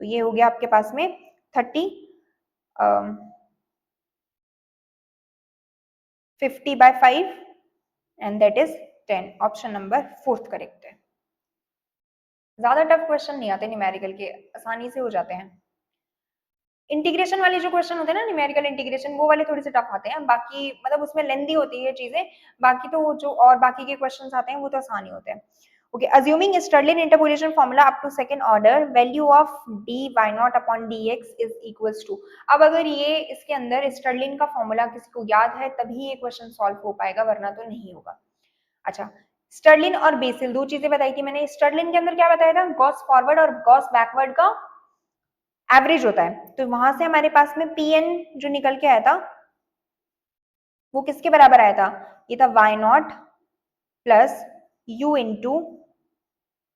तो ये हो गया आपके पास में 30 50/5 and that is 10। Option number 4 correct है। ज्यादा टफ क्वेश्चन नहीं आते न्यूमेरिकल के, आसानी से हो जाते हैं। इंटीग्रेशन वाले जो क्वेश्चन होते हैं ना, न्यूमेरिकल इंटीग्रेशन, वो वाले थोड़े से टफ आते हैं। बाकी मतलब उसमें लेंदी होती है चीजें, बाकी तो जो और बाकी के क्वेश्चंस आते हैं वो तो आसान ही होते हैं। Okay, assuming Stirling interpolation formula up to second order, value of d y not upon d x is equals to. अब अगर ये इसके अंदर स्टर्लिन का फॉर्मूला किसी को याद है तभी ये क्वेश्चन सॉल्व हो पाएगा, वरना तो नहीं होगा। अच्छा, स्टर्लिन और बेसिल दो चीजें बताई थी मैंने। स्टर्लिन के अंदर क्या बताया था, गॉस फॉरवर्ड और गॉस बैकवर्ड का एवरेज होता है। तो वहां से हमारे पास में Pn जो निकल के आया था वो किसके बराबर आया था, ये था y not plus u into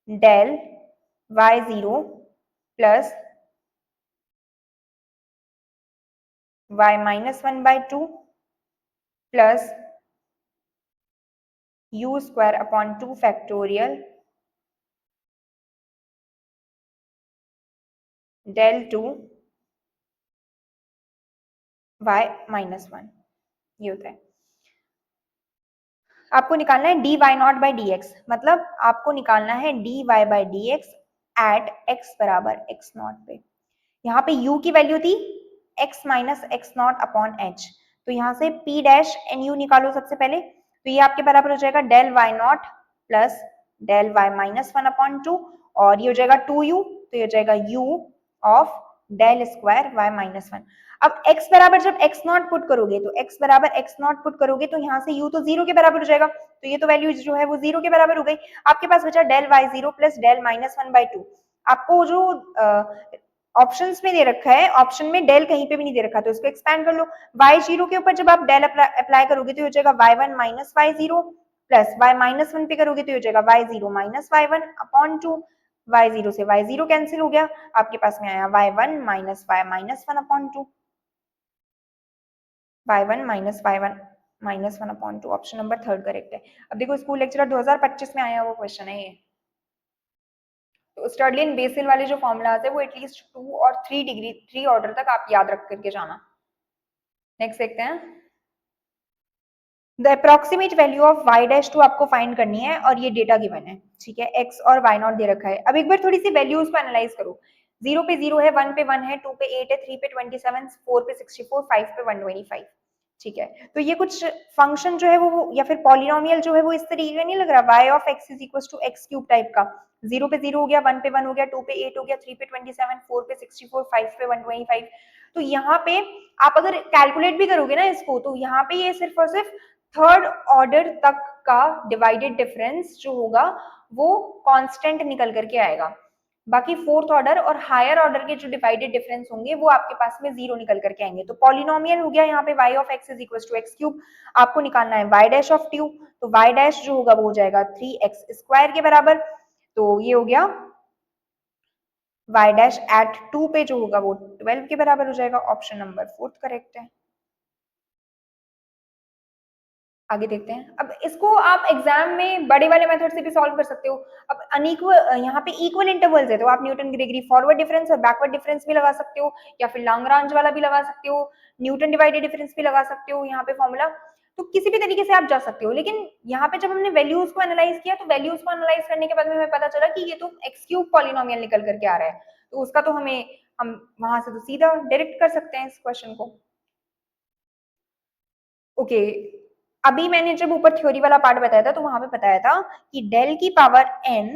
del y0 plus y minus 1/2 plus u square upon 2 factorial del 2 y minus 1। ये होता है। आपको निकालना है dy not by D x, मतलब आपको निकालना है dy by D x at x बराबर x नॉट पे। यहाँ पे u की वैल्यू थी x minus x not upon h, तो यहाँ से p डैश एन यू निकालो सबसे पहले। तो ये आपके बराबर हो जाएगा del y not plus del y minus 1 upon 2, और ये हो जाएगा 2u, तो ये हो जाएगा u of del square y minus 1। अब x बराबर जब x नॉट पुट करोगे, तो x बराबर x नॉट पुट करोगे तो यहाँ से u तो 0 के बराबर हो जाएगा, तो ये तो वैल्यू जो है वो 0 के बराबर हो गई। आपके पास बचा del y0 plus del minus 1/2। आपको जो ऑप्शंस में दे रखा है, ऑप्शन में डेल कहीं पे भी नहीं दे रखा, तो इसको एक्सपैंड कर लो। y0 के ऊपर जब आप डेल अप्लाई करोगे तो हो जाएगा y1 minus y0 plus y minus 1 पे करोगे तो हो जाएगा y0 minus y1 upon 2। y0 से y0 कैंसिल हो गया, आपके पास में आया y1 minus y minus 1 upon 2, y1 minus y1 minus 1 upon 2। Option number 3 correct है। अब देखो स्कूल लेक्चरर 2025 में आया वो क्वेश्चन है ये। तो स्टर्लिन बेसिल वाले जो फॉर्मूलाज है वो एटलीस्ट 2 और 3 डिग्री 3 ऑर्डर तक आप याद रख करके जाना। नेक्स्ट देखते हैं, the approximate value of y dash two आपको फाइंड करनी है और ये डेटा गिवन है, ठीक है, x और y नॉट दे रखा है। अब एक बार थोड़ी सी वैल्यूज को एनालाइज करो। 0 पे 0 है, 1 पे 1 है, 2 पे 8 है, 3 पे 27, 4 पे 64, 5 पे 125, ठीक है। तो ये कुछ फंक्शन जो है वो या फिर पॉलिनोमियल जो है वो इस तरीके का नहीं लग रहा, y of x is equal to x cube type का। 0 पे 0 हो गया, 1 पे 1 हो गया, 2 पे 8 हो गया, 3 पे 27, 4 पे 64, 5 पे 125। तो यहाँ पे आप अगर कैलकुलेट भी करोगे ना इसको, तो यहाँ पे ये सिर्फ और सिर्फ थर्ड ऑर्डर तक का डिवाइडेड डिफरेंस जो होगा वो कांस्टेंट निकल करके आएगा। बाकी फोर्थ ऑर्डर और हायर ऑर्डर के जो डिवाइडेड डिफरेंस होंगे वो आपके पास में 0 निकल करके आएंगे। तो पॉलिनोमियल हो गया यहाँ पे y of x is equal to x cube. आपको निकालना है y डैश ऑफ टू, तो y डैश जो होगा वो हो जाएगा 3x स्क्वायर के बराबर। तो ये हो गया y डैश एट 2 पे जो होगा वो 12 के बराबर हो जाएगा। ऑप्शन नंबर 4 करेक्ट है। आगे देखते हैं। अब इसको आप एग्जाम में बड़े वाले मेथड से भी सॉल्व कर सकते हो। अब अनइक्वल यहाँ पे इक्वल इंटरवल्स है तो आप न्यूटन ग्रेगरी फॉरवर्ड डिफरेंस और बैकवर्ड डिफरेंस भी लगा सकते हो, या फिर लैग्रांज वाला भी लगा सकते हो, न्यूटन डिवाइडेड डिफरेंस भी लगा सकते हो यहाँ पे फॉर्मूला। तो किसी भी तरीके से आप जा सकते हो, लेकिन यहाँ पे जब हमने वैल्यूज को एनालाइज किया तो वैल्यूज को एनालाइज करने के बाद में हमें पता चला कि ये तो एक्स क्यूब पॉलिनोमियल निकल करके आ रहा है, तो उसका तो हम वहां से तो सीधा डायरेक्ट कर सकते हैं इस क्वेश्चन को। ओके, अभी मैंने जब ऊपर थ्योरी वाला पार्ट बताया था तो वहां पे बताया था कि डेल की पावर n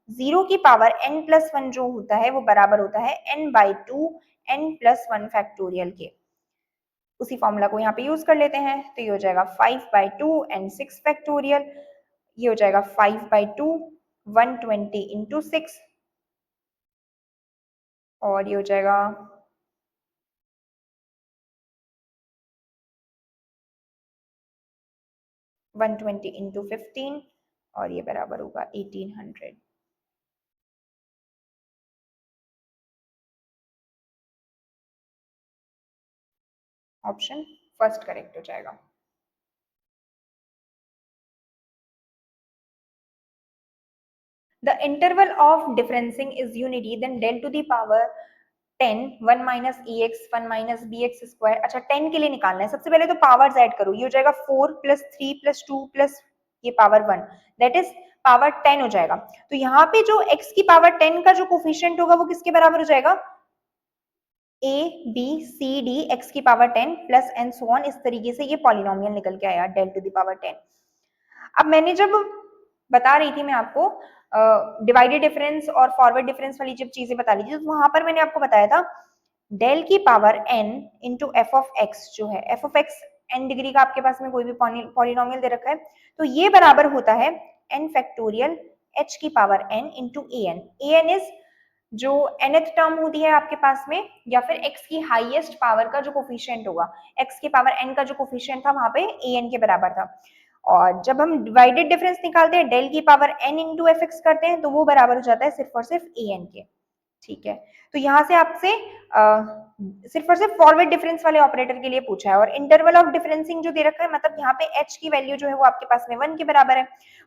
0 की पावर n प्लस 1 जो होता है वो बराबर होता है n/2 n प्लस 1 फैक्टोरियल के। उसी फॉर्मूला को यहाँ पे यूज कर लेते हैं, तो ये हो जाएगा 5/2 n 6 फैक्टोरियल, ये हो जाएगा 5/2 120 इंटू 6 और ये हो जाएगा 120 इंटू 15 और ये बराबर होगा 1800। ऑप्शन फर्स्ट करेक्ट हो जाएगा। The interval of differencing is unity, then del to the power 10 1 minus ex 1 minus bx square। अच्छा 10 के लिए निकालना है। सबसे पहले तो पावर्स ऐड करो, ये हो जाएगा 4 प्लस 3 प्लस 2 प्लस ये पावर 1, दैट इज पावर 10 हो जाएगा। तो यहाँ पे जो x की पावर 10 का जो कोफिशिएंट होगा वो किसके बराबर हो जाएगा, a b c d x की power 10 plus and so on. इस तरीके से ये पॉलिनोमियल निकल के आया डेल टू द पावर 10। अब मैंने जब बता रही थी मैं आपको डिवाइडेड डिफरेंस और फॉरवर्ड डिफरेंस वाली जब चीजें बता रही थी तो वहां पर मैंने आपको बताया था डेल की power n into f of x जो है, f of x n degree का आपके पास में कोई भी पॉलिनोमियल दे रखा है तो ये बराबर होता है n फैक्टोरियल h की power n into a n. A n is जो nth टर्म होती है आपके पास में, या फिर x की हाईएस्ट पावर का जो कोफिशिएंट होगा, x की पावर n का जो कोफिशिएंट था वहां पे an के बराबर था। और जब हम डिवाइडेड डिफरेंस निकालते हैं डेल की power n into f x करते हैं तो वो बराबर हो जाता है सिर्फ और सिर्फ ए एन के। ठीक है, तो यहाँ से आपसे सिर्फ और सिर्फ फॉरवर्ड डिफरेंस वाले ऑपरेटर के लिए पूछा है। और इंटरवल ऑफ डिफरेंसिंग जो दे रखा है, मतलब यहाँ पे h की वैल्यू जो है वो आपके पास में 1 के बराबर है।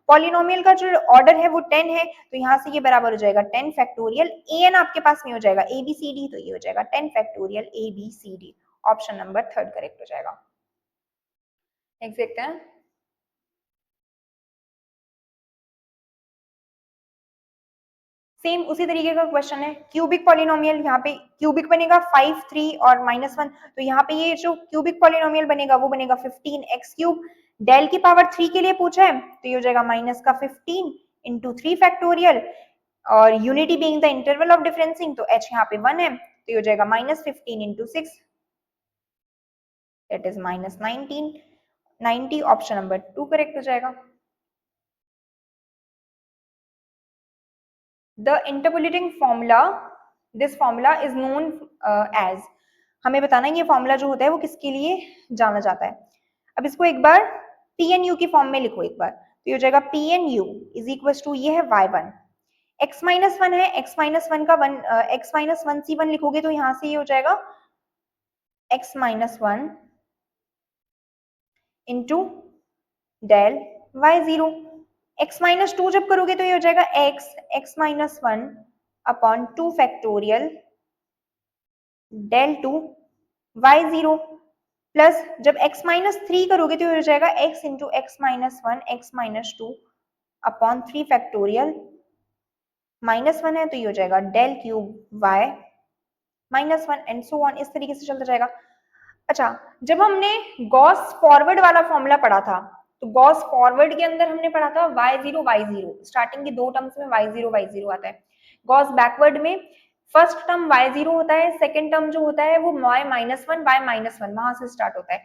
पॉलिनोमियल का जो ऑर्डर है वो 10 है, तो यहाँ से ये बराबर हो जाएगा 10 फैक्टोरियल ए एन आपके पास में हो जाएगा ए बी सी डी, तो ये हो जाएगा 10 factorial A B C D. Option number third correct हो जाएगा। नेक्स्ट देखते हैं। सेम उसी तरीके का क्वेश्चन है, क्यूबिक पॉलिनोमियल, यहाँ पे क्यूबिक बनेगा 5 3 और -1, तो यहाँ पे ये जो क्यूबिक पॉलिनोमियल बनेगा वो बनेगा 15 एक्स क्यूब। डेल की पावर 3 के लिए पूछा है तो ये हो जाएगा माइनस का 15 इंटू 3 फैक्टोरियल, और unity being the interval of differencing तो h यहाँ पे 1 है तो ये हो जाएगा -15 into 6, that is -19 90। Option number 2 correct हो जाएगा। The interpolating formula, this formula is known as, हमें बताना है ये फॉर्मूला जो होता है वो किसके लिए जाना जाता है। अब इसको एक बार पी एन यू की फॉर्म में लिखो एक बार, तो ये हो जाएगा p n u is equal to, ये है y1, x माइनस वन है, x माइनस वन का one, x minus one c one लिखोगे तो यहाँ से ये हो जाएगा x minus one into del y0। x minus two जब करोगे तो ये हो जाएगा x minus one upon 2 factorial del to y0, plus जब x माइनस थ्री करोगे तो ये हो जाएगा x into x minus one x minus two upon 3 factorial, -1 है तो ये हो जाएगा del cube y minus one and so on, इस तरीके से चलता जाएगा। अच्छा, जब हमने गॉस फॉरवर्ड वाला फॉर्मूला पढ़ा था तो गॉस फॉरवर्ड के अंदर हमने पढ़ा था y0 स्टार्टिंग के दो टर्म्स में y0 आता है। गॉस बैकवर्ड में फर्स्ट टर्म y0 होता है, सेकंड टर्म जो होता है वो y-1 वहां से स्टार्ट होता है।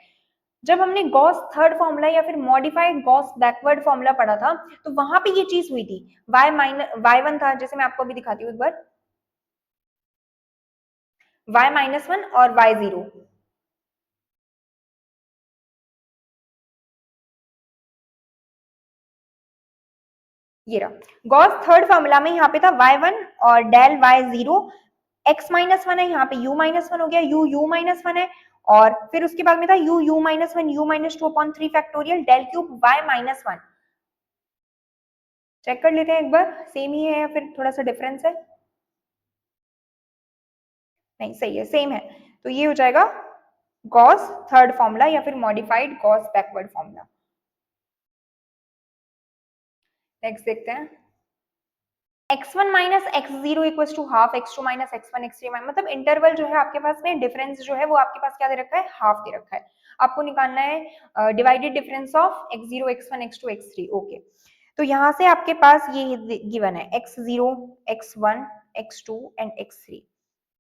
जब हमने गॉस थर्ड फॉर्मूला या फिर मॉडिफाइड गॉस बैकवर्ड फॉर्मूला पढ़ा था तो वहां पे ये चीज हुई थी, y1 था, जैसे मैं आपको अभी दिखाती हूँ एक बार, y-1 और y0। ये रहा गॉस थर्ड फॉर्मूला में, यहाँ पे था y1 और del y0, x minus one है, यहाँ पे u माइनस वन हो गया, u माइनस वन है, और फिर उसके बाद में था u minus one u minus two upon 3 factorial del cube y minus one. Check कर लेते हैं एक बार, सेम ही है या फिर थोड़ा सा डिफरेंस है। नहीं, सही है, सेम है, तो ये हो जाएगा गॉस थर्ड फॉर्मूला या फिर modified Gauss backward formula. Next देखते हैं। x1 minus x0 equal to half, x2 minus x1 x3 मतलब इंटरवल जो है आपके पास में, डिफरेंस जो है वो आपके पास क्या दे रखा है, हाफ दे रखा है। आपको निकालना है divided difference of x0 x1 x2 x3। Okay, तो यहाँ से आपके पास ये गिवन है x0 x1 x2 and x3,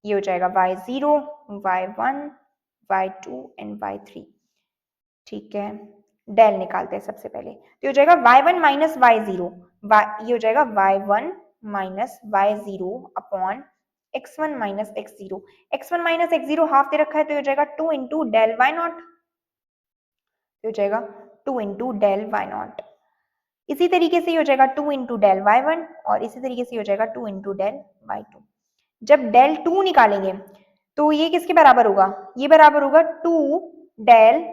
ये हो जाएगा y0 y1 y2 and y3। ठीक है, डेल निकालते हैं सबसे पहले, तो ये हो जाएगा y1 माइनस y0, ये हो जाएगा y1 minus y0 upon x1 minus x0, x1 minus x0 half दे रखा है तो ये हो जाएगा 2 इंटू डेल वाई नॉट, हो जाएगा 2 इंटू डेल वाई नॉट। इसी तरीके से ये हो जाएगा 2 इंटू डेल वाई वन और इसी तरीके से हो जाएगा 2 इंटू डेल वाई टू। जब डेल टू निकालेंगे तो ये किसके बराबर होगा, ये बराबर होगा 2 del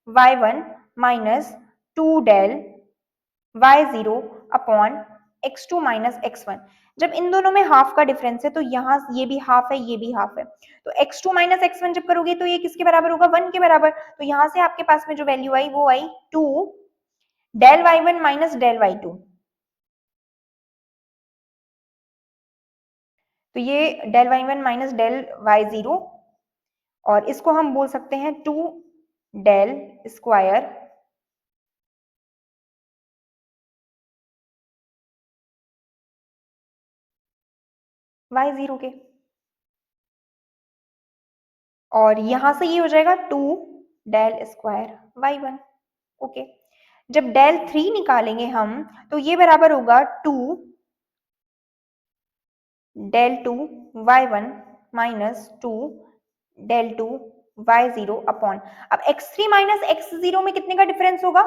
y one minus 2 del y0 upon x2 minus x1। जब इन दोनों में हाफ का डिफरेंस है तो यहाँ ये भी हाफ है ये भी हाफ है, तो x2 माइनस x1 जब करोगे तो ये किसके बराबर होगा, 1 के बराबर। तो यहाँ से आपके पास में जो वैल्यू आई वो आई 2 del y1 minus del y2। तो ये del y1 minus del y0 और इसको हम बोल सकते हैं 2 डेल स्क्वायर y0 के, और यहां से ये हो जाएगा 2 डेल स्क्वायर y1। ओके, जब डेल 3 निकालेंगे हम तो ये बराबर होगा 2 del 2 y1 minus 2 del 2 y0 upon, अब x3 माइनस x0 में कितने का डिफरेंस होगा,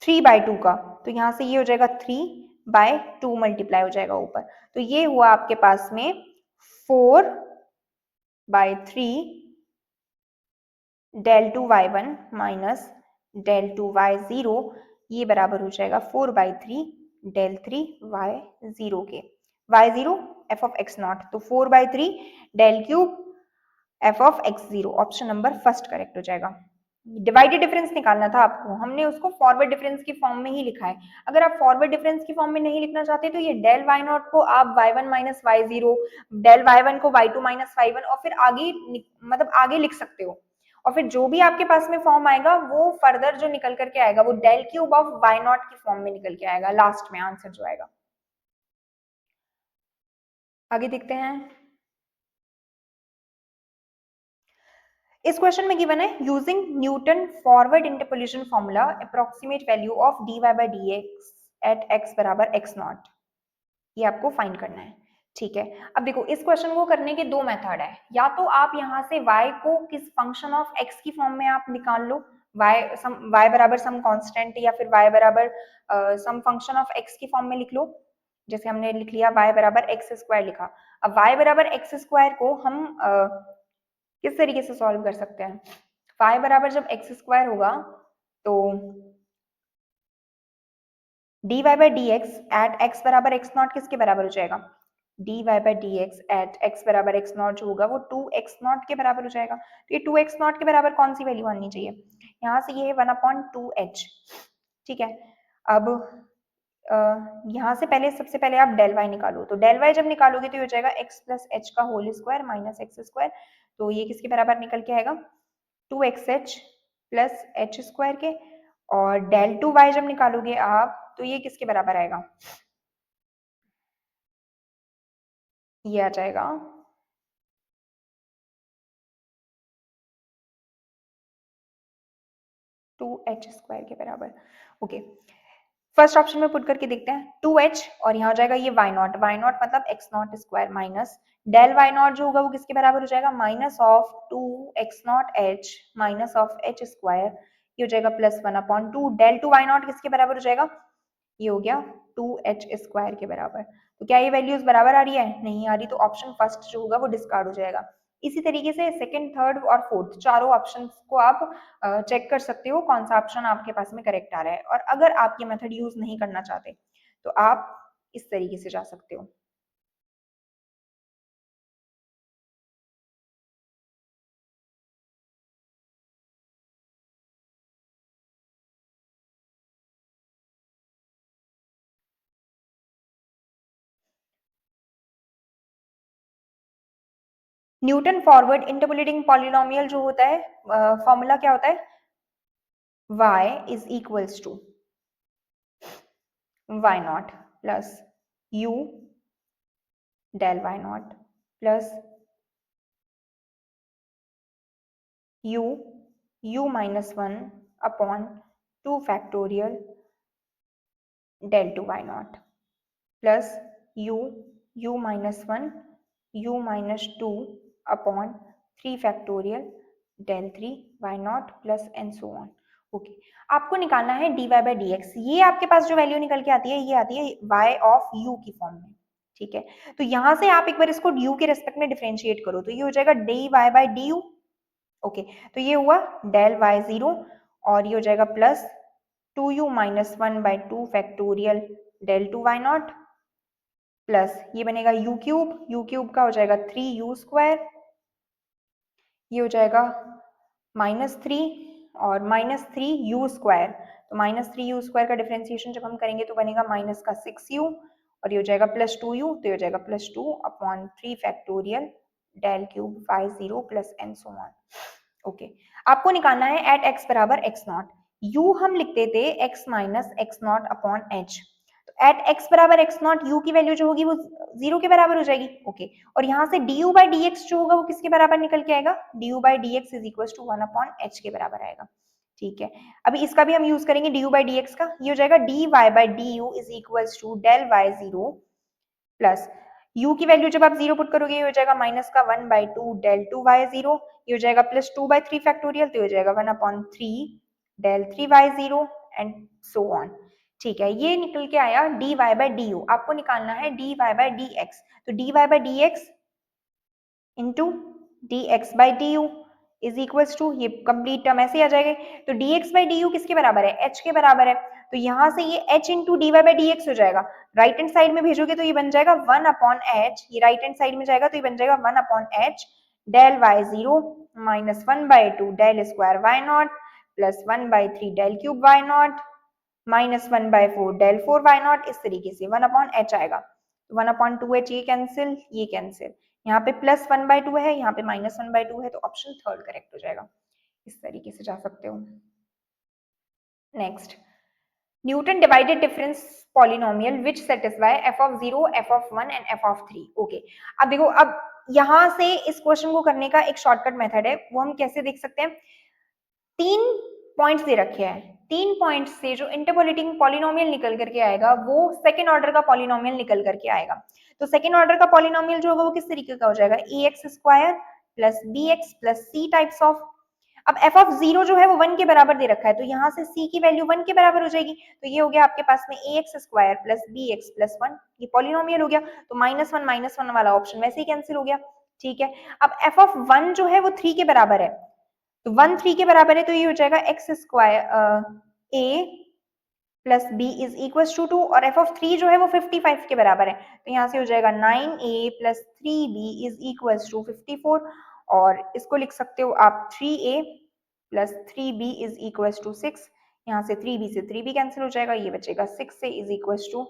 3/2 का। तो यहां से ये हो जाएगा 3/2 मल्टीप्लाई हो जाएगा ऊपर, तो ये हुआ आपके पास में 4/3 del 2 y1 minus del 2 y0, ये बराबर हो जाएगा 4/3 डेल 3 y0 के। y0 f of x naught, तो 4/3 del cube f of x0, option number first correct हो जाएगा। डिवाइडेड डिफरेंस निकालना था आपको, हमने उसको फॉरवर्ड डिफरेंस की फॉर्म में ही लिखा है। अगर आप फॉरवर्ड डिफरेंस की फॉर्म में नहीं लिखना चाहते तो ये डेल वाई नॉट को आप y1 minus y0, del y1 को y2 माइनस y1 और फिर आगे मतलब आगे लिख सकते हो, और फिर जो भी आपके पास में फॉर्म आएगा वो फर्दर जो निकल करके आएगा वो del cube of y naught की फॉर्म में निकल के आएगा लास्ट में आंसर जो आएगा। आगे देखते हैं। इस क्वेश्चन में गिवन है using Newton forward interpolation formula approximate value of dy by dx at x बराबर x नॉट, ये आपको फाइंड करना है। ठीक है, अब देखो इस क्वेश्चन को करने के दो मेथड है, या तो आप यहाँ से y को किस फंक्शन ऑफ x की फॉर्म में आप निकाल लो, y बराबर सम कांस्टेंट या फिर y बराबर सम फंक्शन ऑफ x की फॉर्म में लिख लो, जैसे हमने लिख लिया y बराबर एक्स स्क्वायर लिखा। अब y बराबर एक्स स्क्वायर को हम किस तरीके से सॉल्व कर सकते हैं, y बराबर जब एक्स स्क्वायर होगा तो dy by D x at x बराबर एक्स नॉट किसके बराबर हो जाएगा, dy by D x at x बराबर एक्स नॉट जो होगा वो 2x नॉट के बराबर हो जाएगा। तो ये 2x नॉट के बराबर कौन सी वैल्यू आनी चाहिए, यहाँ से ये है 1/2h। ठीक है, अब यहाँ से पहले सबसे पहले आप डेल वाई निकालो, तो डेल वाई जब निकालोगे तो ये हो जाएगा x प्लस एच का whole square minus x square, तो ये किसके बराबर निकल के आएगा 2xh प्लस एच स्क्वायर के, और डेल टू वाई जब निकालोगे आप तो ये किसके बराबर आएगा, ये आ जाएगा 2h स्क्वायर के बराबर। ओके, फर्स्ट ऑप्शन में पुट करके देखते हैं 2h और यहाँ हो जाएगा ये y नॉट मतलब x naught square minus del y naught जो होगा वो किसके बराबर हो जाएगा minus of 2x naught h minus of h square, ये हो जाएगा +1/2 डेल टू y नॉट किसके बराबर हो जाएगा, ये हो गया 2h स्क्वायर के बराबर। तो क्या ये वैल्यूज बराबर आ रही है, नहीं आ रही, तो ऑप्शन फर्स्ट जो होगा वो डिस्कार्ड हो जाएगा। इसी तरीके से सेकंड थर्ड और फोर्थ चारों ऑप्शंस को आप चेक कर सकते हो कौन सा ऑप्शन आपके पास में करेक्ट आ रहा है, और अगर आप ये मेथड यूज नहीं करना चाहते तो आप इस तरीके से जा सकते हो। न्यूटन फॉरवर्ड इंटरपोलेटिंग पॉलिनोमियल जो होता है फॉर्मूला क्या होता है, y is equals to y not plus u del y not plus u minus 1 upon 2 factorial del two y not plus u u minus 1 u minus 2 upon 3 factorial del 3 y not plus and so on. Okay, आपको निकालना है dy by D x. ये आपके पास जो value निकल के आती है ये आती है y ऑफ u की फॉर्म में, ठीक है। तो यहां से आप एक बार इसको u के रेस्पेक्ट में डिफरेंशिएट करो तो ये हो जाएगा dy by d you. Okay, तो ये हुआ डेल y0 और ये हो जाएगा plus 2u minus 1 by 2 factorial del 2 y not plus ये बनेगा u क्यूब का हो जाएगा 3u स्क्वायर, ये हो जाएगा -3 और -3u स्क्वायर। तो -3u स्क्वायर का डिफरेंशिएशन जब हम करेंगे तो बनेगा माइनस का 6u और ये हो जाएगा प्लस 2u, तो ये हो जाएगा plus 2 upon 3 factorial del cube y0 plus and so on. Okay, आपको निकालना है एट x बराबर x नॉट। u हम लिखते थे x minus x not upon h। तो एट x बराबर x नॉट u की वैल्यू जो होगी वो 0 के बराबर हो जाएगी। ओके, और यहाँ से du बाई डी एक्स जो होगा वो किसके बराबर निकल के आएगा, du by D x is equal to 1 upon h के बराबर आएगा। ठीक है, अभी इसका भी हम यूज करेंगे du बाई डी एक्स का। ये हो जाएगा dy by d u is equal to del y0 plus u की वैल्यू जब आप 0 पुट करोगे ये हो जाएगा माइनस का 1 बाई 2 डेल 2y0, ये हो जाएगा प्लस 2 बाई 3 फैक्टोरियल, तो ये हो जाएगा 1 upon 3 del 3y0 and so on. ठीक है, ये निकल के आया dy बाई डी यू। आपको निकालना है dy बाई डी एक्स। तो dy by D x into d x by d u is equal to, ये कंप्लीट टर्म ऐसे आ जाएगा। तो dx बाई डी यू किसके बराबर है, h के बराबर है। तो यहां से ये h into d y by D x हो जाएगा। राइट हैंड साइड में भेजोगे तो ये बन जाएगा 1 अपॉन h, ये राइट हैंड साइड में जाएगा तो ये बन जाएगा 1 upon h del y0 minus 1 by 2 del square y not plus 1 by 3 del cube y naught minus 1 by 4 del 4 y naught. इस तरीके से 1 अपॉन h आएगा। 1 अपॉन 2h ये कैंसिल, ये कैंसिल, यहाँ पे प्लस 1 बाई 2 है, यहाँ पे माइनस 1 बाई 2 है, तो ऑप्शन थर्ड करेक्ट हो जाएगा। इस तरीके से जा सकते हो। Next, Newton divided difference polynomial which satisfy f of 0, f of 1 and f of 3। Okay, अब देखो, अब यहां से इस क्वेश्चन को करने का एक शॉर्टकट मेथड है, वो हम कैसे देख सकते हैं। 3 पॉइंट्स दे रखे हैं, 3 पॉइंट्स से जो इंटरपोलेटिंग पॉलिनोमियल निकल करके आएगा वो सेकंड ऑर्डर का पॉलिनोमियल निकल करके आएगा। तो सेकंड ऑर्डर का पॉलिनोमियल जो होगा वो किस तरीके का हो जाएगा, ax square plus bx plus c types of. अब f ऑफ 0 जो है वो 1 के बराबर दे रखा है, तो यहाँ से c की वैल्यू 1 के बराबर हो जाएगी। तो ये हो गया आपके पास में ax square plus bx plus 1, ये पॉलिनोमियल हो गया। तो माइनस वन वाला ऑप्शन वैसे ही कैंसिल हो गया। ठीक है, अब f ऑफ 1 जो है वो 3 के बराबर है, तो 1 3 के बराबर है, तो ये हो जाएगा x square a plus b is equal to 2, और f ऑफ 3 जो है वो 55 के बराबर है, तो यहाँ से हो जाएगा 9a plus 3b is equal to 54, और इसको लिख सकते हो आप 3a plus 3b is equal to 6। यहाँ से 3b से 3b कैंसिल हो जाएगा, ये बचेगा 6 से इज इक्वल टू,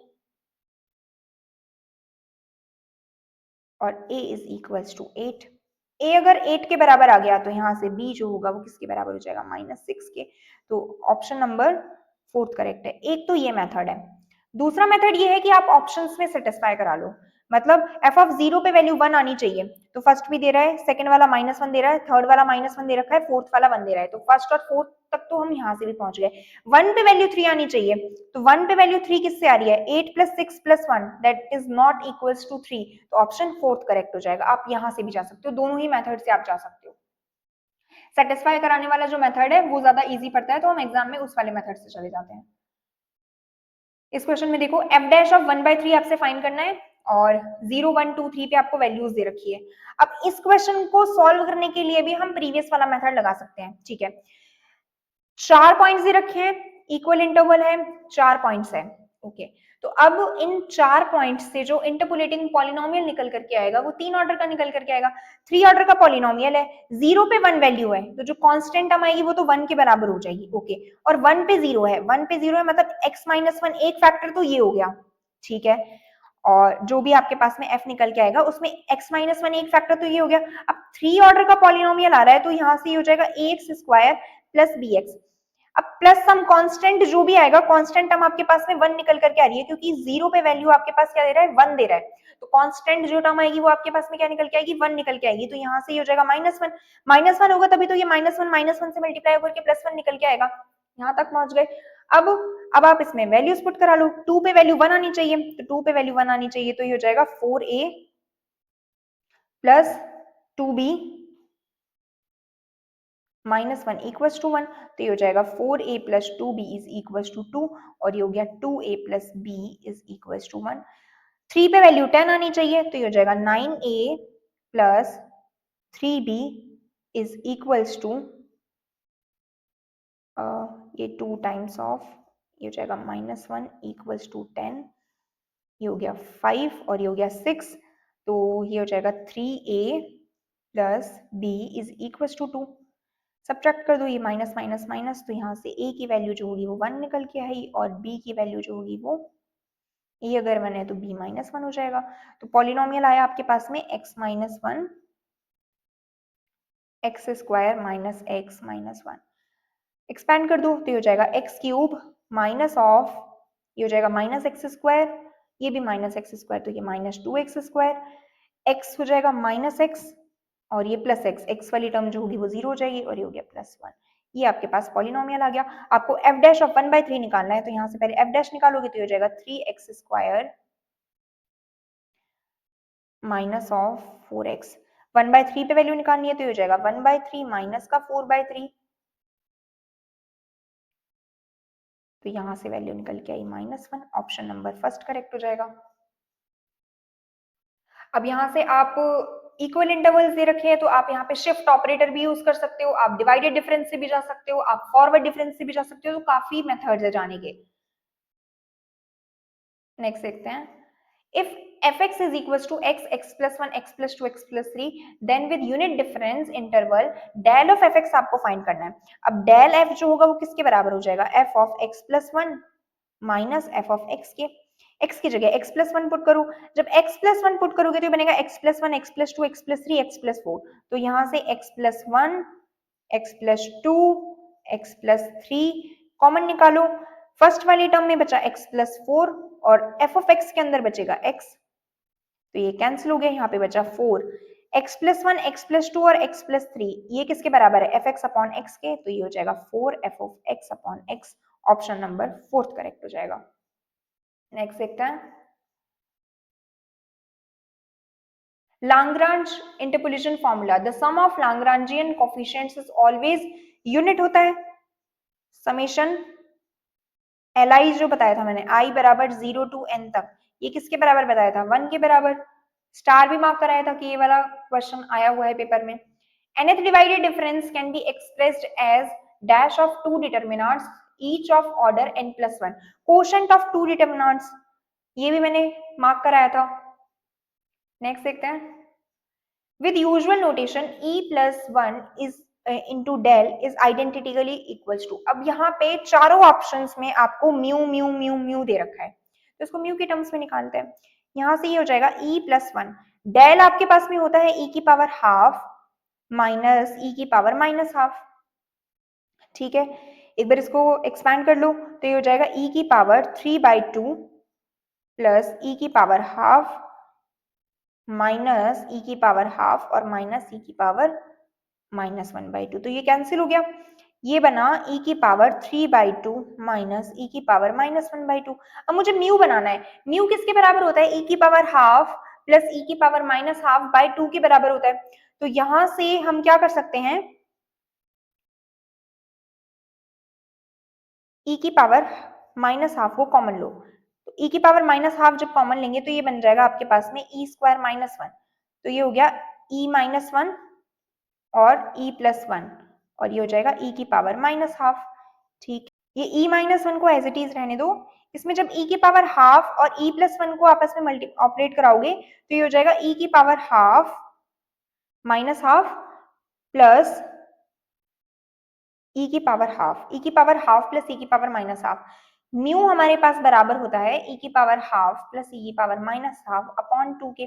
और a is equal to 8। a अगर 8 के बराबर आ गया तो यहाँ से b जो होगा वो किसके बराबर हो जाएगा, -6 के। तो ऑप्शन नंबर 4 करेक्ट है। एक तो ये मेथड है। दूसरा मेथड ये है कि आप ऑप्शंस में सेटिस्फाई करा लो, मतलब f ऑफ 0 पे वैल्यू 1 आनी चाहिए, तो फर्स्ट भी दे रहा है, सेकंड वाला -1 दे रहा है, थर्ड वाला -1 दे रखा है, फोर्थ वाला 1 दे रहा है, तो फर्स्ट और फोर्थ तक तो हम यहाँ से भी पहुंच गए। 1 पे वैल्यू 3 आनी चाहिए, तो 1 पे वैल्यू 3 किससे आ रही है, 8 plus 6 plus 1 that is not equals to 3, तो ऑप्शन फोर्थ करेक्ट हो जाएगा। आप यहाँ से भी जा सकते हो, दोनों ही मेथड से आप जा सकते हो। सेटिस्फाई कराने वाला जो मेथड है वो ज्यादा इजी पड़ता है, तो हम एग्जाम में उस वाले मेथड से चले जाते हैं। इस क्वेश्चन में देखो, f डैश ऑफ 1/3 आपसे फाइंड करना है, और 0 1 2 3 पे आपको वैल्यूज दे रखी है। अब इस क्वेश्चन को सॉल्व करने के लिए भी हम प्रीवियस वाला मेथड लगा सकते हैं। ठीक है, 4 पॉइंट्स दे रखे हैं, इक्वल इंटरवल है, 4 पॉइंट्स है। ओके, तो अब इन 4 पॉइंट्स से जो इंटरपोलेटिंग पॉलिनोमियल निकल करके आएगा वो 3 ऑर्डर का निकल करके आएगा। 3 ऑर्डर का पॉलिनोमियल है, 0 पे 1 वैल्यू है, तो जो कांस्टेंट टर्म आएगी वो तो 1 के बराबर हो जाएगी। ओके, और 1 पे 0 है, 1 पे 0 है मतलब x माइनस 1 एक फैक्टर तो ये हो गया। ठीक है, और जो भी आपके पास में f निकल के आएगा उसमें x माइनस 1 एक फैक्टर तो ये हो गया। अब 3 ऑर्डर का पॉलिनोमियल आ रहा है, तो यहाँ से ये हो जाएगा ax स्क्वायर प्लस bx। अब प्लस सम कांस्टेंट जो भी आएगा, कांस्टेंट टर्म आपके पास में 1 निकल करके आ रही है, क्योंकि 0 पे वैल्यू आपके पास क्या दे रहा है, 1 दे रहा है, तो कांस्टेंट जो टर्म आएगी वो आपके पास में क्या निकल के आएगी, 1 निकल के आएगी। तो यहाँ से ये हो जाएगा -1 होगा, तभी तो ये -1 से मल्टीप्लाई होकर के +1 निकल के आएगा। यहाँ तक पहुंच गए। अब अब आप इसमें वैल्यूज पुट करा लो। 2 पे वैल्यू 1 आनी चाहिए, तो 2 पे वैल्यू 1 आनी चाहिए, तो ये हो जाएगा 4a plus 2b minus 1 equals to 1, तो ये हो जाएगा 4a plus 2b is equals to 2, और ये हो गया 2a plus b is equals to 1। 3 पे वैल्यू 10 आनी चाहिए, तो ये हो जाएगा 9a plus 3b is equals to ये 2 टाइम्स ऑफ, ये हो जाएगा माइनस 1 इक्वल्स टू 10, ये हो गया 5 और ये हो गया 6, तो ये हो जाएगा 3a plus b is equals to 2। Subtract कर दो ये माइनस माइनस माइनस, तो यहाँ से a की वैल्यू जो होगी वो 1 निकल के आई, और b की वैल्यू जो होगी वो a अगर 1 है तो b माइनस 1 हो जाएगा। तो पॉलिनोमियल आया आपके पास में x minus 1 x square minus x minus 1। Expand कर दो तो ये हो जाएगा एक्स क्यूब माइनस ऑफ, ये हो जाएगा माइनस एक्स स्क्वायर, ये भी माइनस एक्स स्क्वायर, तो ये माइनस 2x स्क्वायर, एक्स हो जाएगा माइनस एक्स और ये प्लस एक्स, एक्स वाली टर्म जो होगी वो 0 हो जाएगी, और ये हो गया प्लस 1। ये आपके पास पॉलिनोमियल आ गया। आपको f डैश ऑफ 1/3 निकालना है, तो यहाँ से पहले f डैश निकालोगे तो ये हो जाएगा 3x square minus of 4x। 1/3 पे वैल्यू निकालनी है, तो ये हो जाएगा 1/3 माइनस का 4/3, तो यहां से वैल्यू निकल के आई -1। ऑप्शन नंबर फर्स्ट करेक्ट हो जाएगा। अब यहाँ से आप इक्वल इंटरवल्स दे रखे हैं, तो आप यहाँ पे शिफ्ट ऑपरेटर भी यूज कर सकते हो, आप डिवाइडेड डिफरेंस से भी जा सकते हो, आप फॉरवर्ड डिफरेंस से भी जा सकते हो, तो काफी मेथड्स है जाने के। नेक्स्ट देखते हैं, if fx is equals to x, x plus 1, x plus 2, x plus 3, then with unit difference interval del of fx आपको फाइंड करना है। अब del f जो होगा वो किसके बराबर हो जाएगा, f of x plus 1 minus f of x के, x की जगह x plus 1 पुट करो, जब x plus 1 पुट करोगे तो बनेगा x plus 1, x plus 2, x plus 3, x plus 4, तो यहाँ से x plus 1, x plus 2, x plus 3 common निकालो, फर्स्ट वाली टर्म में बचा x plus 4 और f of x के अंदर बचेगा x, तो ये कैंसिल हो गया, यहाँ पे बचा 4, x plus 1, x plus 2 और x plus 3 ये किसके बराबर है, fx अपॉन x के, तो ये हो जाएगा 4f of x upon x। Option number fourth correct हो जाएगा। नेक्स्ट देखते हैं, Lagrange interpolation formula, the sum of Lagrangian coefficients is always unit होता है, समेशन li जो बताया था मैंने i बराबर 0 to n तक, ये किसके बराबर बताया था, 1 के बराबर, स्टार भी मार्क कराया था कि ये वाला क्वेश्चन आया हुआ है पेपर में। nth divided difference can be expressed as dash of two determinants each of order n plus 1, quotient of two determinants, ये भी मैंने मार्क कराया था। नेक्स्ट देखते हैं, with usual notation e plus 1 is into del is identically equals to, अब यहाँ पे चारों ऑप्शंस में आपको म्यू म्यू म्यू म्यू दे रखा है, तो इसको म्यू के टर्म्स में निकालते हैं। यहाँ से ये हो जाएगा e plus 1, डेल आपके पास में होता है e की पावर हाफ माइनस e की पावर माइनस हाफ, ठीक है। एक बार इसको एक्सपैंड कर लो तो ये हो जाएगा e की पावर 3/2 प्लस e की पावर हाफ माइनस ई की पावर हाफ और माइनस ई की पावर -1/2, तो ये कैंसिल हो गया, ये बना e की पावर 3/2 माइनस ई की पावर -1/2। अब मुझे म्यू बनाना है, म्यू किसके बराबर होता है, e की पावर हाफ प्लस ई की पावर -1/2 के बराबर होता है, तो यहां से हम क्या कर सकते हैं, e की पावर -1/2 को कॉमन लो, तो e की पावर -1/2 जब कॉमन लेंगे तो ये बन जाएगा आपके पास में e स्क्वायर -1, तो ये हो गया e -1 और e प्लस 1 और ये हो जाएगा e की पावर -1/2, ठीक। ये e -1 को एज इट इज रहने दो, इसमें जब e की पावर हाफ और e प्लस 1 को आपस में मल्टी ऑपरेट कराओगे तो ये हो जाएगा e की पावर हाफ -1/2 प्लस e की पावर हाफ, e की पावर हाफ प्लस e की पावर -1/2, म्यू हमारे पास बराबर होता है e की पावर हाफ प्लस e की पावर -1/2 अपॉन 2 के,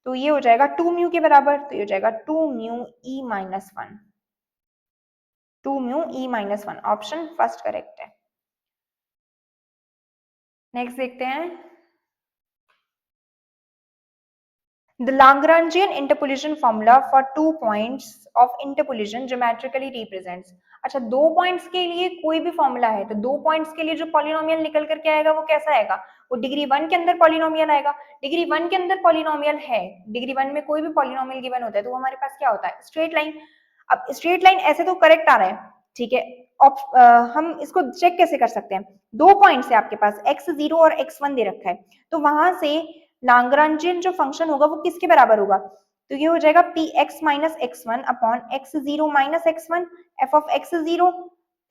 तो ये हो जाएगा 2 म्यू के बराबर, तो ये हो जाएगा 2 mu e -1, 2 mu e -1, option first correct है। नेक्स्ट देखते हैं, The Lagrangian interpolation formula for 2 points of interpolation geometrically represents। अच्छा, 2 पॉइंट्स के लिए कोई भी फॉर्मूला है तो 2 पॉइंट्स के लिए जो पॉलिनोमियल निकल करके आएगा वो कैसा आएगा, वो डिग्री 1 के अंदर पॉलिनोमियल आएगा। डिग्री 1 के अंदर पॉलिनोमियल है, डिग्री 1 में कोई भी पॉलिनोमियल गिवन होता है तो हमारे पास क्या होता है, स्ट्रेट लाइन। अब स्ट्रेट लाइन ऐसे तो करेक्ट आ रहा है, ठीक है। हम इसको चेक कैसे कर सकते हैं, 2 पॉइंट्स है आपके पास, x0 और x1 दे रखा है, तो वहां से लाग्रांजियन जो फंक्शन होगा वो किसके बराबर होगा, तो ये हो जाएगा px minus x1 upon x0 minus x1 f of x0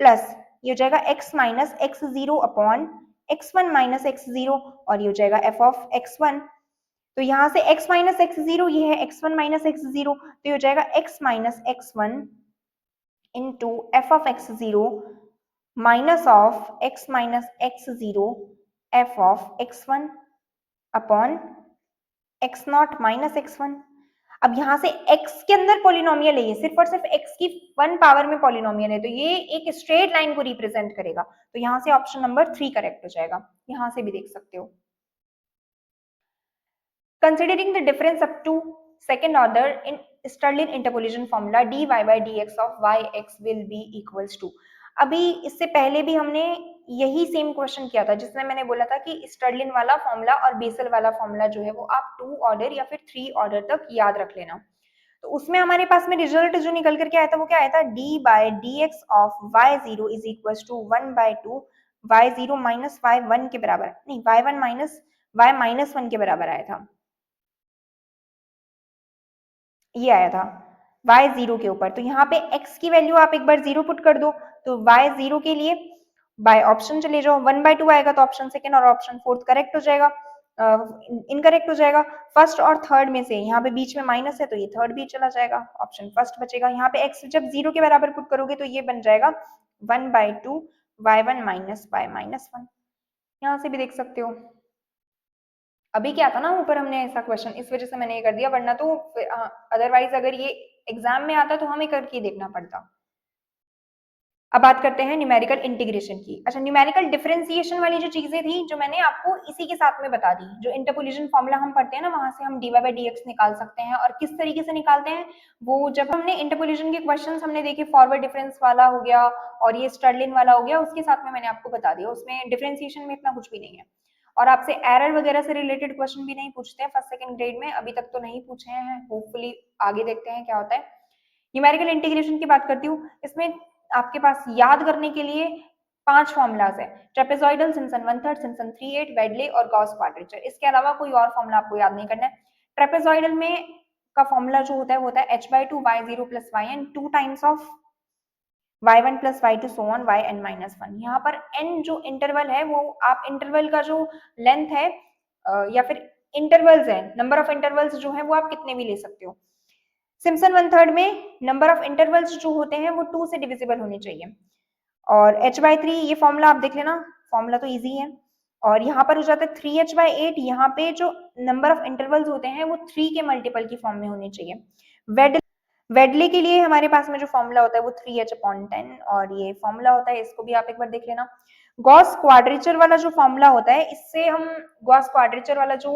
plus ये हो जाएगा x minus x0 upon x1 minus x0 और ये हो जाएगा f ऑफ x1। तो यहाँ से x माइनस x0 ये है x1 माइनस x0, तो ये हो जाएगा x minus x1 into f of x0 minus of x minus x0 f of x1 upon x not minus x1। अब यहाँ से x के अंदर पॉलिनोमियल है, ये सिर्फ और सिर्फ x की 1 पावर में पॉलिनोमियल है, तो ये एक स्ट्रेट लाइन को रिप्रेजेंट करेगा, तो यहाँ से ऑप्शन नंबर 3 करेक्ट हो जाएगा। यहाँ से भी देख सकते हो। Considering the difference up to second order in Stirling interpolation formula dy by dx of yx will be equals to। अभी इससे पहले भी हमने यही सेम क्वेश्चन किया था जिसमें मैंने बोला था कि स्टर्लिन वाला फॉर्मूला और बेसल वाला फॉर्मूला जो है वो आप 2 ऑर्डर या फिर 3 ऑर्डर तक याद रख लेना। तो उसमें हमारे पास में रिजल्ट जो निकल करके आया था वो क्या आया था, d by dx of y0 is equals to 1 by 2 y0 minus y1 के बराबर, नहीं y1 माइनस y माइनस 1 के बराबर आया था, ये आया था y0 के ऊपर। तो यहाँ पे x की वैल्यू आप एक बार 0 पुट कर दो, तो y0 के लिए बाय ऑप्शन चले जाओ, 1 by 2 आएगा तो ऑप्शन सेकंड और ऑप्शन फोर्थ करेक्ट हो जाएगा, इनकरेक्ट हो जाएगा। फर्स्ट और थर्ड में से यहाँ पे बीच में माइनस है तो ये थर्ड भी चला जाएगा, ऑप्शन फर्स्ट बचेगा। यहाँ पे x जब 0 के बराबर पुट करोगे तो ये बन जाएगा 1 by 2 y1 minus y minus 1। यहाँ से भी देख सकते हो। अभी क्या था ना, ऊपर हमने ऐसा क्वेश्चन इस वजह से मैंने ये कर दिया, वरना तो अदरवाइज अगर ये एग्जाम में आता तो हमें करके देखना पड़ता। अब बात करते हैं न्यूमेरिकल इंटीग्रेशन की। अच्छा, न्यूमेरिकल डिफरेंशिएशन वाली जो चीजें थी जो मैंने आपको इसी के साथ में बता दी, जो इंटरपोलेशन फॉर्मूला हम पढ़ते हैं ना वहां से हम dy by dx निकाल सकते हैं। और किस तरीके से निकालते हैं, वो जब हमने इंटरपोलेशन के क्वेश्चंस हमने देखे, फॉरवर्ड डिफरेंस वाला हो गया और ये स्टर्लिन वाला हो गया, उसके साथ में मैंने आपको बता दिया, उसमें डिफरेंशिएशन में इतना कुछ भी नहीं है। और आपसे एरर वगैरह से रिलेटेड क्वेश्चन भी नहीं पूछते हैं फर्स्ट सेकंड ग्रेड में, अभी तक तो नहीं पूछे हैं, होपफुली आगे देखते हैं क्या होता है। न्यूमेरिकल इंटीग्रेशन की बात करती हूँ, इसमें आपके पास याद करने के लिए 5 फॉर्मूलाज है, trapezoidal, Simpson one third, Simpson 3/8, वेडले और गॉस क्वाड्रेचर। इसके अलावा कोई और फॉर्मूला आपको याद नहीं करना है। ट्रेपेजॉइडल में का फॉर्मूला जो होता है वो होता है h/2 y0 plus yn 2 times of y1 plus y2 so on yn minus 1। यहाँ पर n जो इंटरवल है वो आप इंटरवल का जो लेंथ है या फिर इंटरवल्स है, नंबर ऑफ इंटरवल्स जो है वो आप कितने भी ले सकते हो। सिम्पसन वन थर्ड में नंबर ऑफ इंटरवल्स जो होते हैं वो 2 से डिविजिबल होने चाहिए। और h/3 ये फॉर्मूला आप देख लेना, फॉर्मूला तो इजी है। और यहाँ पर हो जाता है 3h/8, यहाँ पे जो नंबर ऑफ इंटरवल्स होते हैं वो 3 के मल्टीपल की फॉर्म में होने चाहिए। वेडले के लिए हमारे पास में जो फॉर्मूला होता है वो 3h/10 और ये फॉर्मूला होता है, इसको भी आप एक बार देख लेना। गॉस क्वाड्रेचर वाला जो फॉर्मूला होता है, इससे हम गॉस क्वाड्रेचर वाला जो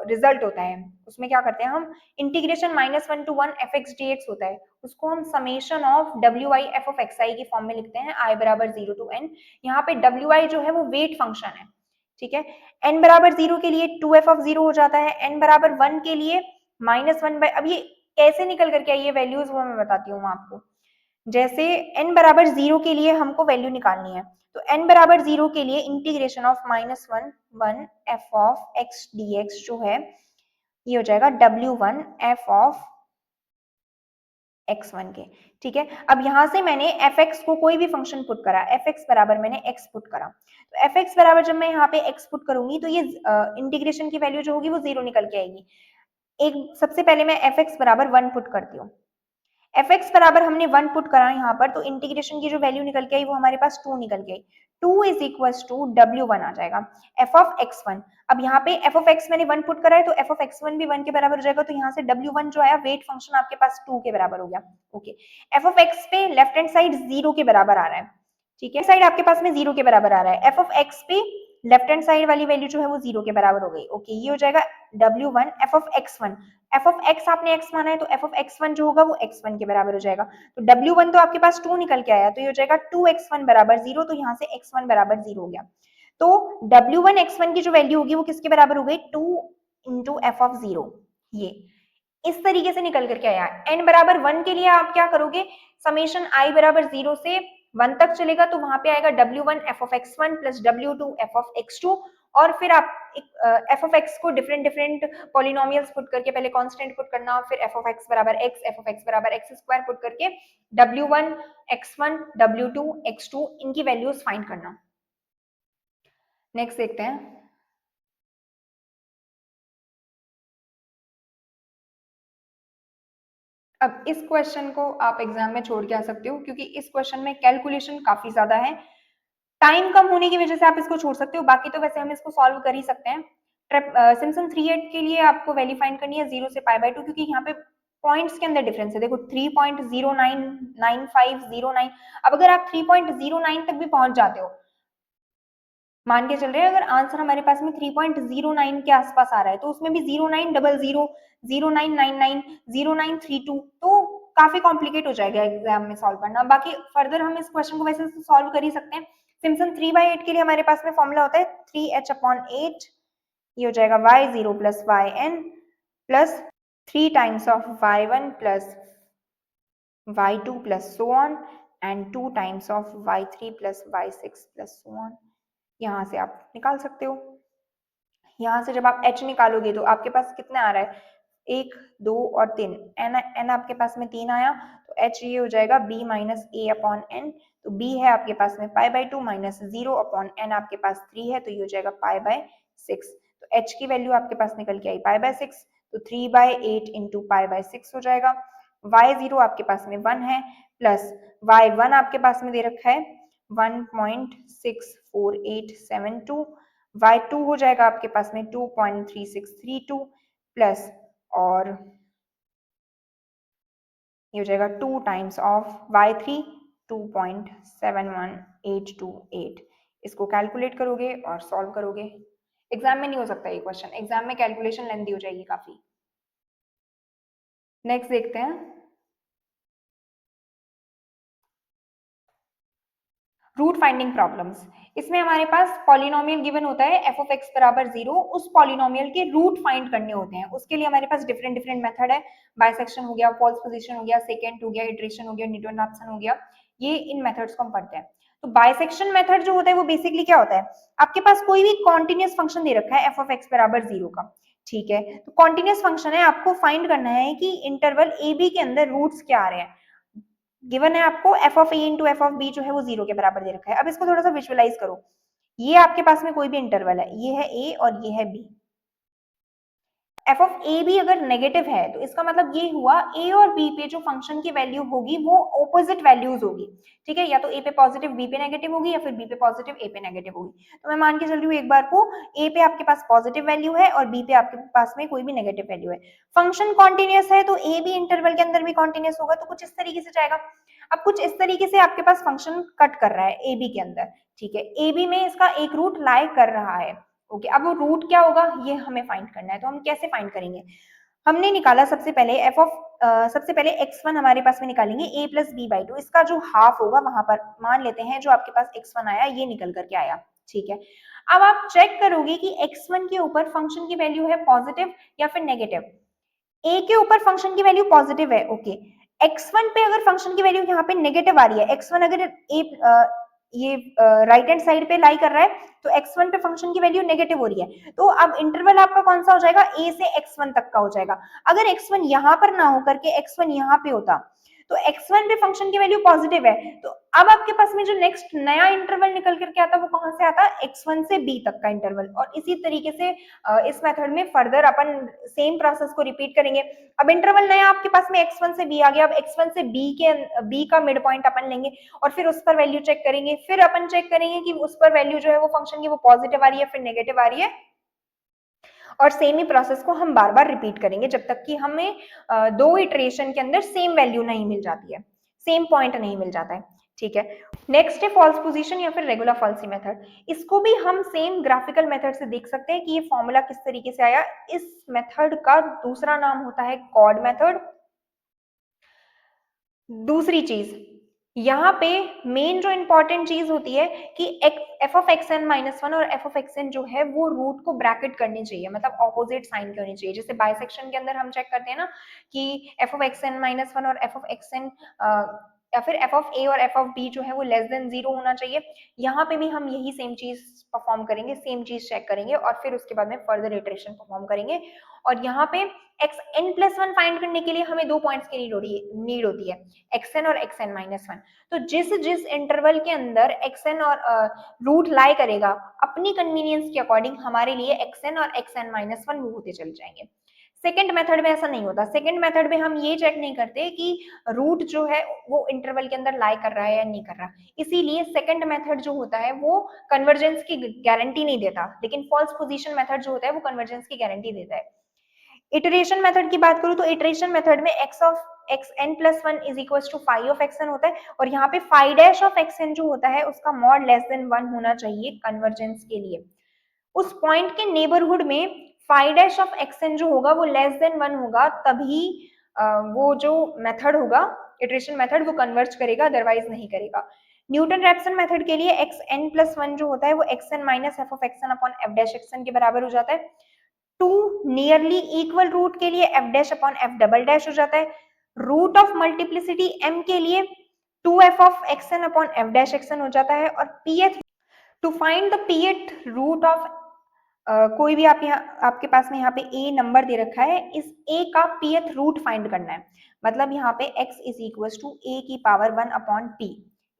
रिजल्ट होता है उसमें क्या करते हैं हम, इंटीग्रेशन -1 to 1 fx dx होता है, उसको हम summation of wi f of xi की फॉर्म में लिखते हैं, i बराबर 0 to n। यहाँ पे wi जो है वो वेट फंक्शन है, ठीक है। n बराबर 0 के लिए 2f of 0 हो जाता है, n बराबर 1 के लिए -1 बाय, अब ये कैसे निकल करके आई है वैल्यूज वो मैं बताती हूँ आपको। जैसे n बराबर 0 के लिए हमको वैल्यू निकालनी है, तो n बराबर 0 के लिए integration of -1 f of x dx जो है ये हो जाएगा w1 f ऑफ x1 के, ठीक है। अब यहाँ से मैंने fx को कोई भी फंक्शन पुट करा, fx बराबर मैंने x पुट करा, तो fx बराबर जब मैं यहाँ पे x पुट करूंगी तो ये इंटीग्रेशन की वैल्यू जो होगी वो 0 निकल के आएगी। एक सबसे पहले मैं fx बराबर 1 पुट करती हूँ, fx बराबर हमने 1 पुट करा यहाँ पर, तो इंटीग्रेशन की जो वैल्यू निकल के आई वो हमारे पास 2 निकल के आई, 2 इज इक्वल्स टू w1 आ जाएगा f ऑफ x1। अब यहाँ पे f ऑफ x मैंने 1 पुट करा है तो f ऑफ x1 भी 1 के बराबर हो जाएगा, तो यहाँ से w1 जो आया वेट फंक्शन आपके पास 2 के बराबर हो गया। ओके, f ऑफ x पे लेफ्ट हैंड साइड 0 के बराबर आ रहा है, ठीक है, साइड आपके पास में 0 के बराबर आ रहा है, f ऑफ x पे लेफ्ट हैंड साइड वाली वैल्यू जो है वो 0 के बराबर हो गई। ओके, ये हो जाएगा W1 f of x1। f of x आपने x माना है तो f of x1 जो होगा वो x1 के बराबर हो जाएगा। तो W1 तो आपके पास 2 निकल के आया, तो ये हो जाएगा 2x1 बराबर 0, तो यहाँ से x1 बराबर 0 हो गया। तो W1 x1 की जो वैल्यू होगी वो किसके बराबर हो गई, 2 इंटू एफ ऑफ 0। ये इस तरीके से निकल करके आया। n बराबर 1 के लिए आप क्या करोगे, समेशन i बराबर 0 से 1 तक चलेगा, तो वहां पे आएगा W1 f of x1 plus W2 f of x2, और फिर आप f of x को डिफरेंट डिफरेंट पॉलिनोमियल्स पुट करके पहले कांस्टेंट पुट करना, और फिर f of x बराबर x, f of x बराबर x स्क्वायर पुट करके W1 x1 W2 x2 इनकी वैल्यूज फाइंड करना। नेक्स्ट देखते हैं। अब इस क्वेश्चन को आप एग्जाम में छोड़ के आ सकते हो, क्योंकि इस क्वेश्चन में कैलकुलेशन काफी ज्यादा है। टाइम कम होने की वजह से आप इसको छोड़ सकते हो, बाकी तो वैसे हम इसको सॉल्व कर ही सकते हैं। सिम्पसन 3/8 के लिए आपको वैल्यू फाइंड करनी है 0 से π/2, क्योंकि यहाँ पे पॉइंट्स के अंदर डिफरेंस है। देखो 3.099509। अब अगर आप 3.09 तक भी पहुंच जाते हो, मान के चल रहे हैं अगर आंसर हमारे पास में 3.09 के आसपास आ रहा है, तो उसमें भी 0900, 0999, 0932, तो काफी कॉम्प्लिकेट हो जाएगा एग्जाम में सॉल्व करना। बाकी फर्दर हम इस क्वेश्चन को वैसे सॉल्व कर ही सकते हैं। सिम्पसन 3/8 के लिए हमारे पास में फॉर्मूला होता है 3h/8, ये हो जाएगा y0 plus yn plus 3 times of y1 plus y2 plus so on and 2 times of y3 plus y6 plus so on. यहाँ से आप निकाल सकते हो। यहाँ से जब आप h निकालोगे तो आपके पास कितना आ रहा है, 1 2 और 3, n आपके पास में 3 आया, तो h ये हो जाएगा b minus a upon n। तो b है आपके पास में π/2 माइनस 0 अपॉन n आपके पास 3 है, तो ये हो जाएगा π/6। तो h की वैल्यू आपके पास निकल के आई π/6, तो 3/8 इंटू π/6 हो जाएगा। y0 आपके पास में 1 है, प्लस y1 आपके पास में दे रखा है 1.64872, y2 हो जाएगा आपके पास में 2.3632 प्लस, और ये हो जाएगा 2 टाइम्स ऑफ y3 2.71828। इसको कैलकुलेट करोगे और सॉल्व करोगे। एग्जाम में नहीं हो सकता ये क्वेश्चन, एग्जाम में कैलकुलेशन लेंथी हो जाएगी काफी। नेक्स्ट देखते हैं। Root finding problems. इसमें हमारे पास पॉलिनोमियल गिवन होता है f of x बराबर 0, उस पॉलिनोमियल के रूट फाइंड करने होते हैं। उसके लिए हमारे पास डिफरेंट डिफरेंट मेथड है, बाइसेक्शन हो गया, फॉल्स पोजीशन हो गया, सेकेंड हो गया, इटरेशन हो गया, न्यूटन रैप्सन हो गया, ये इन मेथड्स को हम पढ़ते हैं। तो बाइसेक्शन मेथड जो होता है वो बेसिकली क्या होता है, आपके पास कोई भी कॉन्टिन्यूस फंक्शन दे रखा है f of x बराबर 0 का, ठीक है, तो कॉन्टिन्यूस फंक्शन है, आपको फाइंड करना है कि इंटरवल ए बी के अंदर रूट्स क्या आ रहे हैं। गिवन है आपको f of a into f of b जो है वो 0 के बराबर दे रखा है। अब इसको थोड़ा सा विजुअलाइज करो, ये आपके पास में कोई भी इंटरवल है, ये है a और ये है b। f ऑफ a भी अगर नेगेटिव है तो इसका मतलब ये हुआ a और b पे जो फंक्शन की वैल्यू होगी वो ऑपोजिट वैल्यूज होगी, ठीक है, या तो a पे पॉजिटिव b पे नेगेटिव होगी, या फिर b पे पॉजिटिव a पे नेगेटिव होगी। तो मैं मान के चल रही हूँ एक बार को a पे आपके पास पॉजिटिव वैल्यू है और b पे आपके पास में कोई भी नेगेटिव वैल्यू है। फंक्शन कॉन्टिन्यूस है तो a भी इंटरवल के अंदर भी कॉन्टिन्यूस होगा, तो कुछ इस तरीके से जाएगा। अब कुछ इस तरीके से आपके पास फंक्शन कट कर रहा है ए बी के अंदर, ठीक है, ए बी में इसका एक रूट लाई कर रहा है। ओके, अब वो रूट क्या होगा ये हमें फाइंड करना है, तो हम कैसे फाइंड करेंगे, हमने निकाला सबसे पहले एफ ऑफ सबसे पहले x1 हमारे पास में निकालेंगे a plus b by two, इसका जो हाफ होगा वहां पर मान लेते हैं जो आपके पास x1 आया ये निकल करके आया, ठीक है। अब आप चेक करोगे कि x1 के ऊपर फंक्शन की वैल्यू है पॉजिटिव या फिर नेगेटिव। a के ऊपर फंक्शन की वैल्यू पॉजिटिव है, ओके, x1 पे अगर फंक्शन की वैल्यू यहाँ पे नेगेटिव आ रही है, x1 अगर ये राइट हैंड साइड पे लाई कर रहा है तो x1 पे फंक्शन की वैल्यू नेगेटिव हो रही है, तो अब इंटरवल आपका कौन सा हो जाएगा, a से x1 तक का हो जाएगा। अगर x1 यहाँ पर ना हो करके x1 यहाँ पे होता तो x1 पे फंक्शन की वैल्यू पॉजिटिव है, तो अब आपके पास में जो नेक्स्ट नया इंटरवल निकल करके आता वो कहां से आता, x1 से b तक का इंटरवल। और इसी तरीके से इस मेथड में फर्दर अपन सेम प्रोसेस को रिपीट करेंगे। अब इंटरवल नया आपके पास में x1 से b आ गया, अब x1 से b का मिड पॉइंट अपन लेंगे और फिर उस पर वैल्यू चेक करेंगे, फिर अपन चेक करेंगे कि उस पर वैल्यू जो है वो फंक्शन की वो पॉजिटिव आ रही है फिर नेगेटिव आ रही है, और सेम ही प्रोसेस को हम बार बार रिपीट करेंगे जब तक कि हमें दो इटरेशन के अंदर सेम वैल्यू नहीं मिल जाती है, सेम पॉइंट नहीं मिल जाता है, ठीक है। नेक्स्ट है फॉल्स पोजीशन या फिर रेगुलर फॉल्सी मेथड। इसको भी हम सेम ग्राफिकल मेथड से देख सकते हैं कि ये फॉर्मूला किस तरीके से आया। इस मेथड का दूसरा नाम होता है कॉर्ड मेथड। दूसरी चीज यहाँ पे मेन जो इंपॉर्टेंट चीज होती है कि f of x n minus one और एफ ऑफ एक्स एन जो है वो रूट को ब्रैकेट करनी चाहिए, मतलब ऑपोजिट साइन की होनी चाहिए। जैसे बाइसेक्शन के अंदर हम चेक करते हैं ना कि f of x n minus one और एफ ऑफ एक्स एन या फिर एफ ऑफ ए और एफ ऑफ बी जो है वो लेस देन जीरो होना चाहिए। यहाँ पे भी हम यही सेम चीज परफॉर्म करेंगे, सेम चीज चेक करेंगे और फिर उसके बाद में फर्दर इटरेशन परफॉर्म करेंगे। और यहाँ पे x n plus one find करने के लिए हमें 2 पॉइंट्स की नीड होती है, एक्स एन और एक्स एन माइनस वन। तो जिस जिस इंटरवल के अंदर एक्स एन और रूट लाई करेगा अपनी कन्वीनियंस के अकॉर्डिंग हमारे लिए एक्स एन और x n minus one move होते चले जाएंगे। सेकंड मेथड में ऐसा नहीं होता। सेकंड मेथड में हम ये चेक नहीं करते कि रूट जो है वो इंटरवल के अंदर लाई कर रहा है या नहीं कर रहा, इसीलिए सेकंड मेथड जो होता है वो कन्वर्जेंस की गारंटी नहीं देता, लेकिन फॉल्स पोजीशन मेथड जो होता है वो कन्वर्जेंस की गारंटी देता है। इटरेशन मेथड की बात करूं तो इटरेशन मेथड में x of x n plus one is equal to phi of x n होता है, और यहाँ पे phi dash of x n जो होता है उसका मॉड लेस देन वन होना चाहिए कन्वर्जेंस के लिए। उस पॉइंट के नेबरहुड में phi dash of x n जो होगा वो लेस देन वन होगा, तभी वो जो मेथड होगा इटरेशन मेथड वो कन्वर्ज करेगा, अदरवाइज नहीं करेगा। न्यूटन रैप्सन मेथड के लिए एक्स एन प्लस वन जो होता है वो x n minus f of x n upon f dash x n के बराबर हो जाता है। टू नियरली इक्वल रूट के लिए f dash upon f double dash हो जाता है। रूट ऑफ मल्टीप्लिसिटी एम के लिए two f of x n upon f dash x n हो जाता है। और pth to find the pth root of कोई भी आप यहाँ आपके पास में यहाँ पे ए नंबर दे रखा है, इस ए का पीएथ रूट फाइंड करना है, मतलब यहाँ पे x इज इक्वल टू ए की पावर वन अपॉन पी,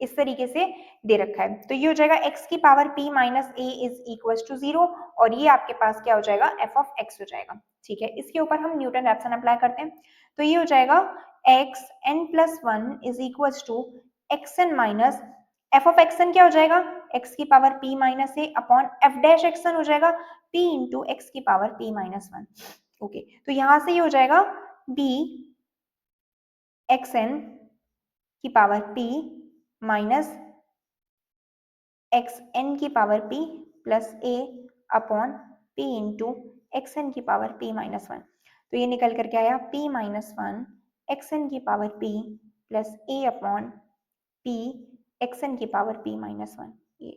इस तरीके से दे रखा है। तो ये हो जाएगा x की power p minus a is equal to zero, और ये आपके पास क्या हो जाएगा f ऑफ x हो जाएगा। ठीक है, इसके ऊपर हम न्यूटन रैप्सन अप्लाई करते हैं, तो ये हो जाएगा x n plus one is equal to x n minus f of x n क्या हो जाएगा x की power p minus a upon f dash x n हो जाएगा p इंटू एक्स की power p minus one. Okay, तो यहां से ये हो जाएगा b एक्स एन की power p minus x n की power p plus a upon p into x n की पावर p माइनस वन। तो ये निकल करके आया p minus one x n की power p plus a upon p x n की power p minus one, ये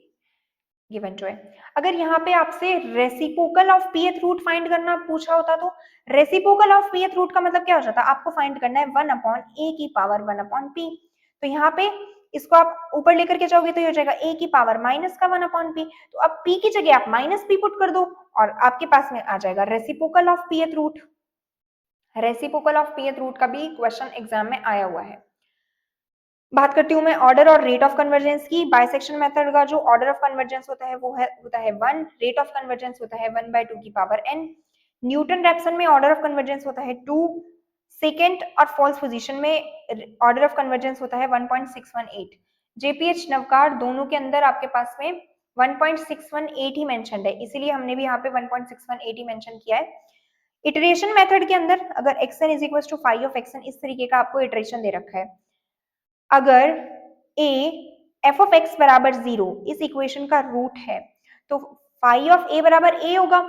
गिवन जो है। अगर यहाँ पे आपसे reciprocal of pth root find करना पूछा होता तो रेसिप्रोकल ऑफ पीएथ रूट का मतलब क्या हो जाता, आपको फाइंड करना है वन अपॉन ए की पावर वन अपॉन पी। तो यहाँ पे इसको आप ऊपर लेकर के जाओगे तो ये हो जाएगा ए की पावर माइनस का वन अपॉन पी, तो अब पी की जगह आप माइनस पी पुट कर दो और आपके पास में आ जाएगा reciprocal of pth root. Reciprocal of pth root का भी क्वेश्चन एग्जाम में आया हुआ है। बात करती हूँ मैं ऑर्डर और रेट ऑफ कन्वर्जेंस की। बाइसेक्शन मेथड का जो ऑर्डर ऑफ कन्वर्जेंस होता है वो होता है वन, रेट ऑफ कन्वर्जेंस होता है वन बाय टू की पावर एन। न्यूटन रैप्सन में ऑर्डर ऑफ कन्वर्जेंस होता है टू। सेकेंड और फॉल्स पोजीशन में ऑर्डर ऑफ कन्वर्जेंस होता है 1.618। जेपीएच नवकार दोनों के अंदर आपके पास में 1.618 ही मेंशन्ड है, इसीलिए हमने भी यहाँ पे 1.618 ही मेंशन किया है। इटरेशन मेथड के अंदर अगर x n is equal to phi of x n, इस तरीके का आपको इटरेशन दे रखा है। अगर a f ऑफ x बराबर जीरो इस इक्वेशन का रूट है तो फाइव ऑफ a बराबर a होगा,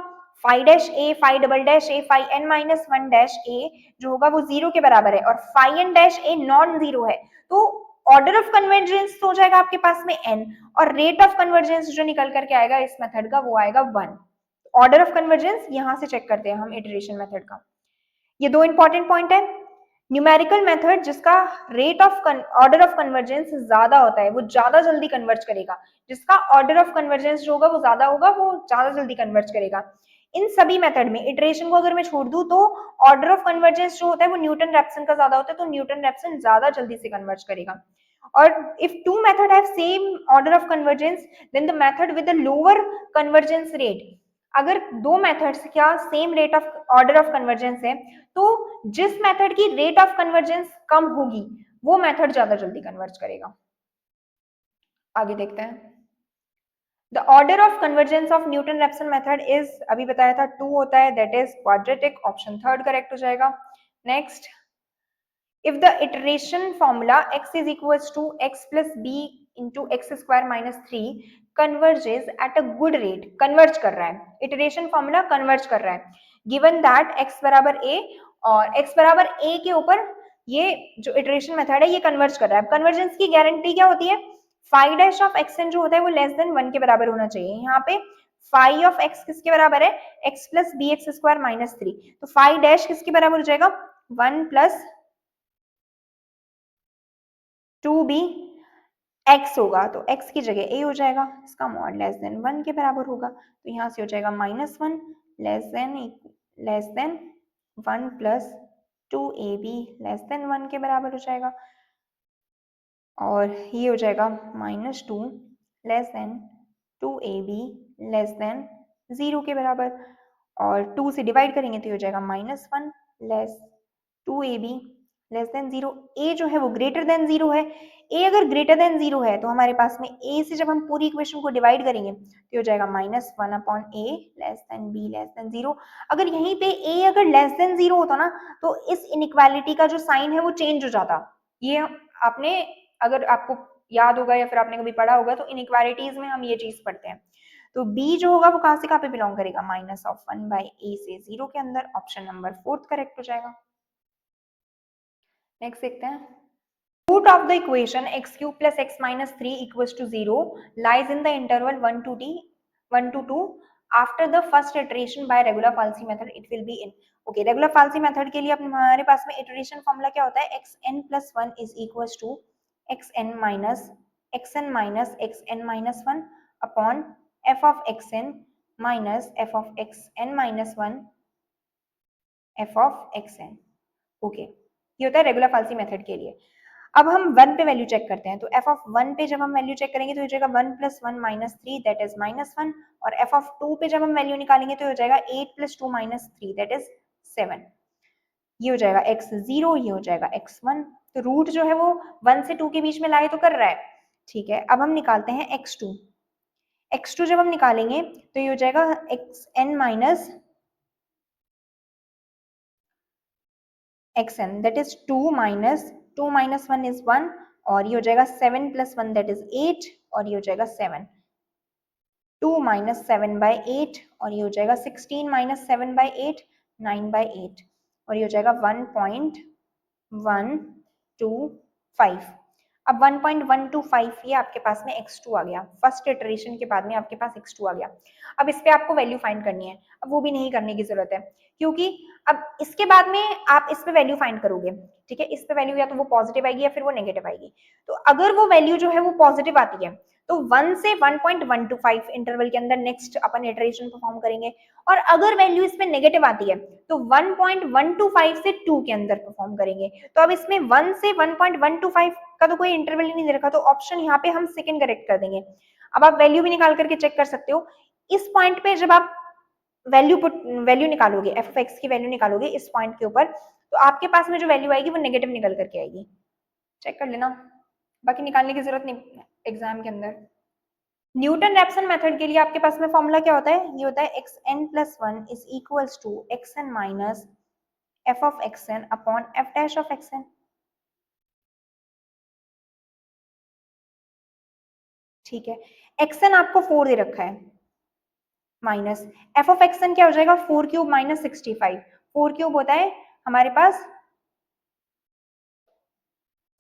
five dash a five double dash a five n minus one dash a जो होगा वो जीरो के बराबर है, और five n dash a non zero है, तो ऑर्डर ऑफ कन्वर्जेंस हो जाएगा आपके पास में n, और रेट ऑफ कन्वर्जेंस जो निकल करके आएगा इस मेथड का वो आएगा वन। ऑर्डर ऑफ कन्वर्जेंस यहां से चेक करते हैं हम इटरेशन मेथड का। ये दो इंपॉर्टेंट पॉइंट है। न्यूमेरिकल मेथड जिसका rate of order of convergence ज्यादा होता है वो ज्यादा जल्दी कन्वर्ज करेगा, जिसका ऑर्डर ऑफ कन्वर्जेंस जो होगा वो ज्यादा होगा वो ज्यादा जल्दी कन्वर्ज करेगा। इन सभी मेथड में इटरेशन को अगर मैं छोड़ दूं तो ऑर्डर ऑफ कन्वर्जेंस जो होता है वो न्यूटन रैप्सन का ज्यादा होता है, तो न्यूटन रैप्सन ज्यादा जल्दी से कन्वर्ज करेगा। और if two method have same order of convergence then the method with the lower convergence rate, अगर दो मेथड्स क्या same rate of order of convergence है तो जिस मेथड की रेट ऑफ कन्वर्जेंस कम होगी वो मेथड ज्यादा जल्दी कन्वर्ज करेगा। आगे देखते हैं। The order of convergence of Newton Raphson method is, अभी बताया था टू होता है, that is quadratic, option third correct हो जाएगा। Next, if the iteration formula x is equals to x plus b into x square minus 3 converges at a good rate, converge कर रहा है, iteration formula converge कर रहा है, given that x बराबर a और x बराबर a के ऊपर ये जो iteration method है ये converge कर रहा है। convergence की गारंटी क्या होती है? phi dash of xn जो होता है वो लेस देन 1 के बराबर होना चाहिए। यहाँ पे phi of x किसके बराबर है? x plus b x square minus 3, तो phi dash किसके बराबर हो जाएगा? 1 प्लस 2b x होगा, तो x की जगह a हो जाएगा, इसका मॉड लेस देन 1 के बराबर होगा, तो यहाँ से हो जाएगा -1 less than 1 plus 2ab less than 1 के बराबर हो जाएगा, और ये हो जाएगा -2 less than 2ab less than 0 के बराबर, और 2 से डिवाइड करेंगे तो ये हो जाएगा -1 less 2ab less than 0। a जो है वो ग्रेटर देन 0 है, a अगर ग्रेटर देन 0 है तो हमारे पास में a से जब हम पूरी इक्वेशन को डिवाइड करेंगे तो हो जाएगा -1 upon a less than b less than 0। अगर यहीं पे a अगर लेस देन 0 होता ना तो इस इनइक्वालिटी का जो साइन है वो चेंज हो जाता। ये आपने, अगर आपको याद होगा या फिर आपने कभी पढ़ा होगा तो इनइक्वालिटीज में हम ये चीज पढ़ते हैं। तो b जो होगा वो कहां से कहां पे बिलोंग करेगा? -1/a से 0 के अंदर, ऑप्शन नंबर 4 करेक्ट हो जाएगा। नेक्स्ट देखते हैं, root of the equation x cube plus x minus 3 equals to 0 lies in the interval 1 to 2 after the first iteration by regular Falsy method it will be in। Okay, regular falsi method के लिए अपने हमारे पास में iteration formula क्या होता है? xn plus 1 is equals to xn minus xn minus 1 upon f of xn minus f of xn minus 1 f of xn। Okay, ये होता है रेगुलर फाल्सी मेथड के लिए। अब हम 1 पे वैल्यू चेक करते हैं, तो f ऑफ 1 पे जब हम वैल्यू चेक करेंगे तो हो जाएगा 1 प्लस 1 माइनस 3 दैट इज -1, और f ऑफ 2 पे जब हम वैल्यू निकालेंगे तो हो जाएगा 8 प्लस 2 माइनस 3 दैट इज 7। ये हो जाएगा x0, ये हो जाएगा x1, तो रूट जो है वो 1 से 2 के बीच में लाए तो कर रहा है, ठीक है। अब हम निकालते हैं x2 जब हम निकालेंगे तो ये हो जाएगा xn minus xn that is 2 minus 1 is 1, और ये हो जाएगा 7 प्लस 1 दैट इज 8, और ये हो जाएगा 7, 2 minus 7/8, और ये हो जाएगा 16 minus 7/8 9/8, और ये हो जाएगा 1.125। अब 1.125 ये आपके पास में x2 आ गया, फर्स्ट इटरेशन के बाद में आपके पास x2 आ गया। अब इस पे आपको वैल्यू फाइंड करनी है, अब वो भी नहीं करने की जरूरत है क्योंकि अब इसके बाद में आप इस पे वैल्यू फाइंड करोगे, ठीक है। इस पे वैल्यू या तो वो पॉजिटिव आएगी या फिर वो नेगेटिव आएगी, तो अगर वो वैल्यू जो है वो पॉजिटिव आती है तो 1 से 1.125 इंटरवल के अंदर नेक्स्ट अपन इटरेशन परफॉर्म करेंगे, और अगर वैल्यू इसमें नेगेटिव आती है तो 1.125 से 2 के अंदर परफॉर्म करेंगे। तो अब इसमें 1 से 1.125 का तो कोई इंटरवल ही नहीं दे रखा, तो ऑप्शन यहाँ पे हम सेकंड करेक्ट कर देंगे। अब आप वैल्यू भी निकाल करके चेक कर सकते हो, इस पॉइंट पे जब आप वैल्यू निकालोगे, एफ ऑफ एक्स की वैल्यू निकालोगे इस पॉइंट के ऊपर, तो आपके पास में जो वैल्यू आएगी वो नेगेटिव निकल करके आएगी, चेक कर लेना, बाकी निकालने की जरूरत नहीं एग्जाम के अंदर। न्यूटन रैप्सन मेथड के लिए आपके पास में फॉर्मूला क्या होता है? ये होता है xn plus 1 is equals to xn minus f of xn upon f dash of xn। ठीक है, xn आपको 4 दे रखा है, माइनस f of xn क्या हो जाएगा? 4 क्यूब माइनस 65, 4 क्यूब होता है हमारे पास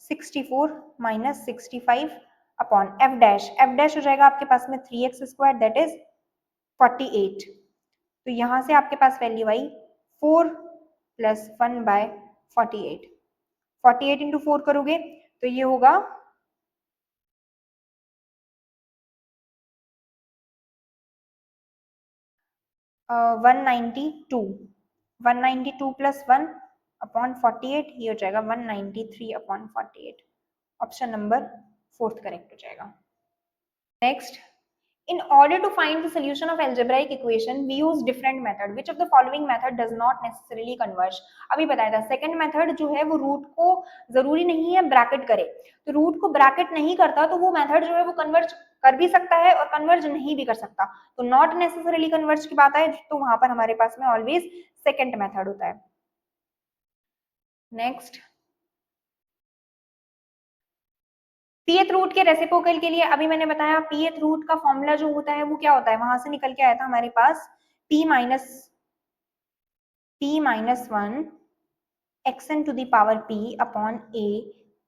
64 माइनस 65 अपॉन f डैश हो जाएगा आपके पास में 3x स्क्वायर दैट इज 48। तो यहां से आपके पास वैल्यू आई 4 प्लस 1/48, 48 इंटू 4 करोगे तो ये होगा 192, 192 प्लस 1 अपॉन 48, ये हो जाएगा 193 अपॉन 48, ऑप्शन नंबर 4 करेक्ट हो जाएगा। Next, in order to find the solution of algebraic equation we use different method, which of the following method does not necessarily converge। अभी बताया था सेकंड मेथड जो है वो रूट को जरूरी नहीं है ब्रैकेट करे, तो रूट को ब्रैकेट नहीं करता तो वो मेथड जो है वो कन्वर्ज कर भी सकता है और कन्वर्ज नहीं भी कर सकता, तो नॉट नेसेसरीली कन्वर्ज की बात है तो वहां पर हमारे पास में ऑलवेज सेकंड मेथड होता है। नेक्स्ट, pth रूट के रेसिप्रोकल के लिए अभी मैंने बताया pth रूट का फॉर्मूला जो होता है वो क्या होता है, वहां से निकल के आया था हमारे पास p-1 xn to the power p upon a